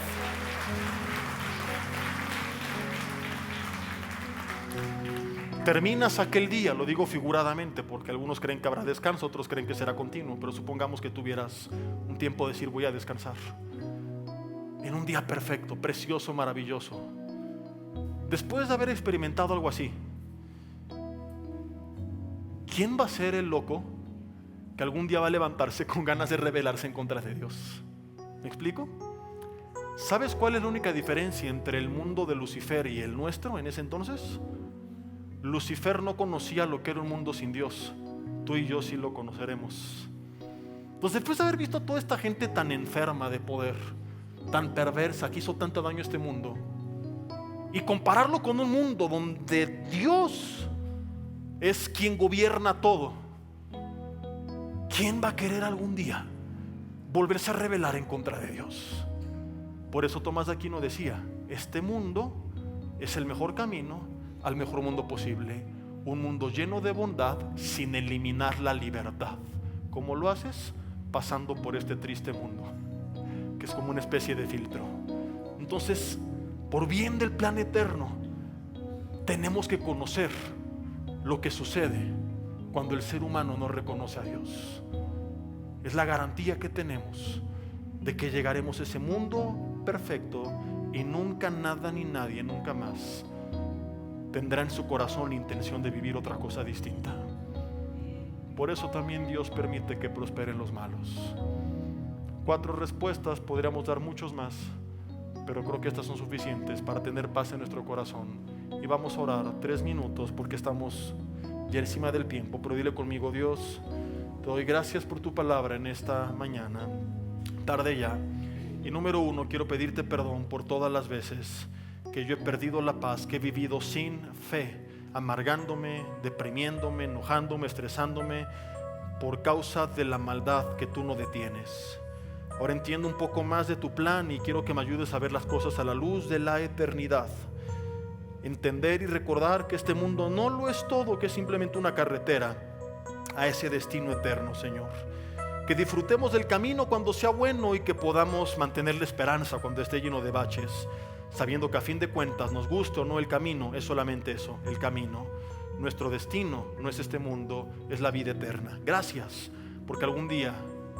Terminas aquel día, lo digo figuradamente porque algunos creen que habrá descanso, otros creen que será continuo, pero supongamos que tuvieras un tiempo de decir voy a descansar en un día perfecto, precioso, maravilloso. Después de haber experimentado algo así, ¿quién va a ser el loco que algún día va a levantarse con ganas de rebelarse en contra de Dios? ¿Me explico? ¿Sabes cuál es la única diferencia entre el mundo de Lucifer y el nuestro en ese entonces? Lucifer no conocía lo que era un mundo sin Dios. Tú y yo sí lo conoceremos. Pues después de haber visto a toda esta gente tan enferma de poder, tan perversa, que hizo tanto daño a este mundo, y compararlo con un mundo donde Dios es quien gobierna todo, ¿quién va a querer algún día volverse a rebelar en contra de Dios. Por eso Tomás de Aquino decía, este mundo es el mejor camino al mejor mundo posible, un mundo lleno de bondad sin eliminar la libertad. ¿Cómo lo haces? Pasando por este triste mundo, que es como una especie de filtro. Entonces, por bien del plan eterno, tenemos que conocer lo que sucede cuando el ser humano no reconoce a Dios. Es la garantía que tenemos de que llegaremos a ese mundo perfecto y nunca nada ni nadie, nunca más, tendrá en su corazón la intención de vivir otra cosa distinta. Por eso también Dios permite que prosperen los malos. 4 respuestas, podríamos dar muchos más, pero creo que estas son suficientes para tener paz en nuestro corazón. Y vamos a orar 3 minutos porque estamos ya encima del tiempo, pero dile conmigo: Dios, te doy gracias por tu palabra en esta mañana, tarde ya. Y número 1, quiero pedirte perdón por todas las veces que yo he perdido la paz, que he vivido sin fe, amargándome, deprimiéndome, enojándome, estresándome por causa de la maldad que tú no detienes. Ahora entiendo un poco más de tu plan y quiero que me ayudes a ver las cosas a la luz de la eternidad. Entender y recordar que este mundo no lo es todo, que es simplemente una carretera a ese destino eterno, Señor. Que disfrutemos del camino cuando sea bueno y que podamos mantener la esperanza cuando esté lleno de baches, sabiendo que a fin de cuentas, nos guste o no el camino, es solamente eso, el camino. Nuestro destino no es este mundo, es la vida eterna. Gracias, porque algún día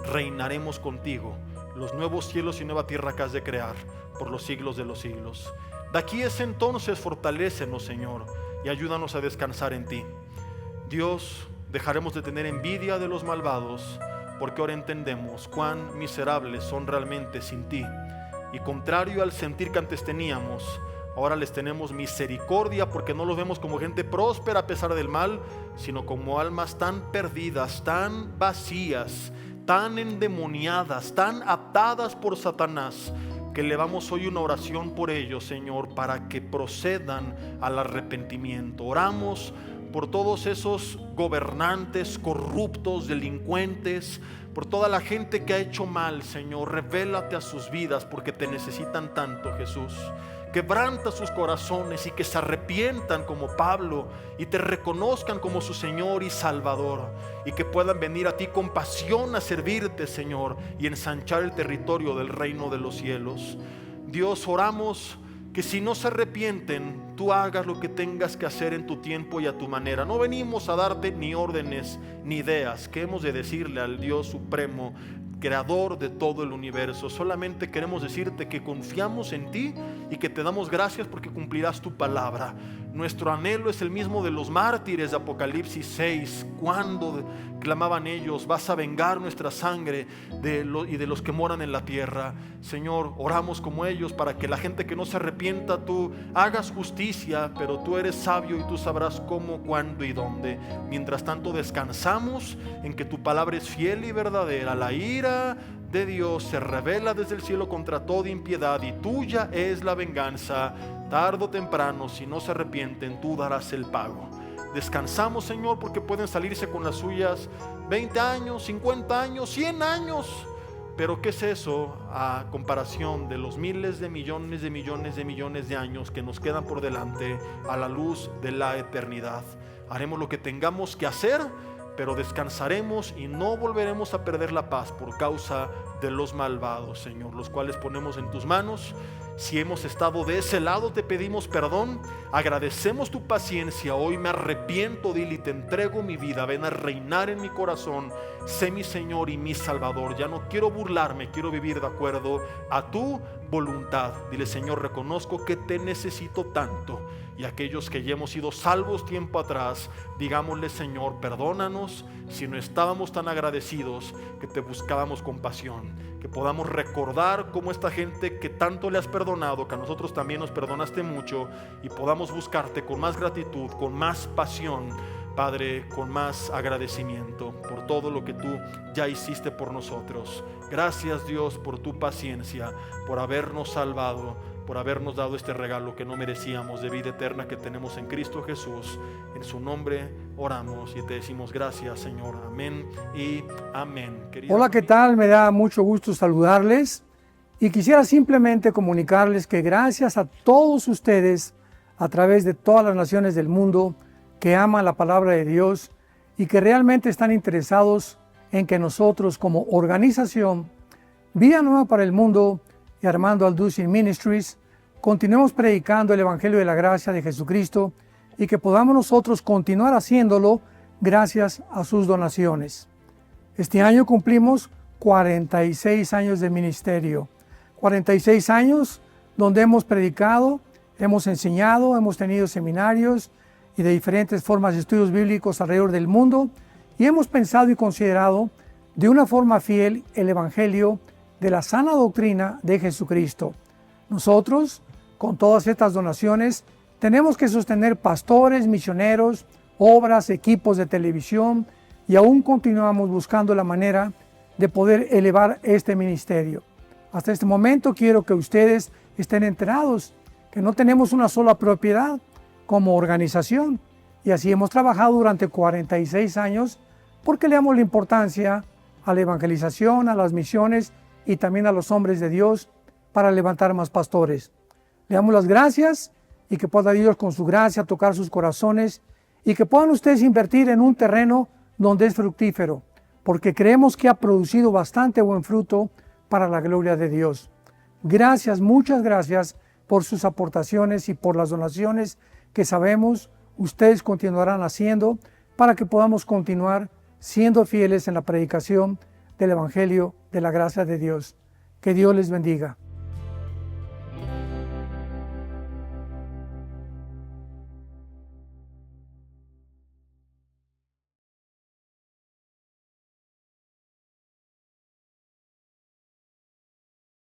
reinaremos contigo, los nuevos cielos y nueva tierra que has de crear por los siglos de los siglos. De aquí es entonces, fortalécenos, Señor, y ayúdanos a descansar en ti. Dios, dejaremos de tener envidia de los malvados, porque ahora entendemos cuán miserables son realmente sin ti. Y contrario al sentir que antes teníamos, ahora les tenemos misericordia, porque no los vemos como gente próspera a pesar del mal, sino como almas tan perdidas, tan vacías, tan endemoniadas, tan atadas por Satanás, que elevamos hoy una oración por ellos, Señor, para que procedan al arrepentimiento. Oramos por todos esos gobernantes corruptos, delincuentes, por toda la gente que ha hecho mal, Señor. Revélate a sus vidas porque te necesitan tanto, Jesús. Quebranta sus corazones y que se arrepientan como Pablo y te reconozcan como su Señor y Salvador, y que puedan venir a ti con pasión a servirte, Señor, y ensanchar el territorio del reino de los cielos. Dios, oramos que si no se arrepienten, tú hagas lo que tengas que hacer en tu tiempo y a tu manera. No venimos a darte ni órdenes ni ideas que hemos de decirle al Dios supremo, creador de todo el universo. Solamente queremos decirte que confiamos en ti y que te damos gracias porque cumplirás tu palabra. Nuestro anhelo es el mismo de los mártires de Apocalipsis 6, cuando clamaban ellos: vas a vengar nuestra sangre y de los que moran en la tierra. Señor, oramos como ellos para que la gente que no se arrepienta, tú hagas justicia, pero tú eres sabio y tú sabrás cómo, cuándo y dónde. Mientras tanto, descansamos en que tu palabra es fiel y verdadera. La ira de Dios se revela desde el cielo contra toda impiedad, y tuya es la venganza. Tarde o temprano, si no se arrepienten, tú darás el pago. Descansamos, Señor, porque pueden salirse con las suyas 20 años, 50 años, 100 años. Pero ¿qué es eso a comparación de los miles de millones de millones de millones de años que nos quedan por delante a la luz de la eternidad? Haremos lo que tengamos que hacer, pero descansaremos y no volveremos a perder la paz por causa de los malvados, Señor, los cuales ponemos en tus manos. Si hemos estado de ese lado, te pedimos perdón, agradecemos tu paciencia. Hoy me arrepiento, dile, y te entrego mi vida. Ven a reinar en mi corazón, sé mi Señor y mi Salvador. Ya no quiero burlarme, quiero vivir de acuerdo a tu voluntad. Dile: Señor, reconozco que te necesito tanto. Y aquellos que ya hemos sido salvos tiempo atrás, digámosle: Señor, perdónanos si no estábamos tan agradecidos, que te buscábamos con pasión. Que podamos recordar cómo esta gente que tanto le has perdonado, que a nosotros también nos perdonaste mucho, y podamos buscarte con más gratitud, con más pasión, Padre, con más agradecimiento por todo lo que tú ya hiciste por nosotros. Gracias, Dios, por tu paciencia, por habernos salvado. por habernos dado este regalo que no merecíamos de vida eterna que tenemos en Cristo Jesús. En su nombre oramos y te decimos gracias, Señor. Amén y amén. Hola, ¿qué tal? Me da mucho gusto saludarles y quisiera simplemente comunicarles que gracias a todos ustedes a través de todas las naciones del mundo que aman la palabra de Dios y que realmente están interesados en que nosotros como organización Vida Nueva para el Mundo y Armando Alducin Ministries continuemos predicando el Evangelio de la Gracia de Jesucristo y que podamos nosotros continuar haciéndolo gracias a sus donaciones. Este año cumplimos 46 años de ministerio, 46 años donde hemos predicado, hemos enseñado, hemos tenido seminarios y de diferentes formas de estudios bíblicos alrededor del mundo y hemos pensado y considerado de una forma fiel el Evangelio de la sana doctrina de Jesucristo. Nosotros, con todas estas donaciones, tenemos que sostener pastores, misioneros, obras, equipos de televisión y aún continuamos buscando la manera de poder elevar este ministerio. Hasta este momento quiero que ustedes estén enterados que no tenemos una sola propiedad como organización y así hemos trabajado durante 46 años porque le damos la importancia a la evangelización, a las misiones y también a los hombres de Dios para levantar más pastores. Le damos las gracias y que pueda Dios con su gracia tocar sus corazones y que puedan ustedes invertir en un terreno donde es fructífero, porque creemos que ha producido bastante buen fruto para la gloria de Dios. Gracias, muchas gracias por sus aportaciones y por las donaciones que sabemos ustedes continuarán haciendo para que podamos continuar siendo fieles en la predicación del Evangelio de la gracia de Dios. Que Dios les bendiga.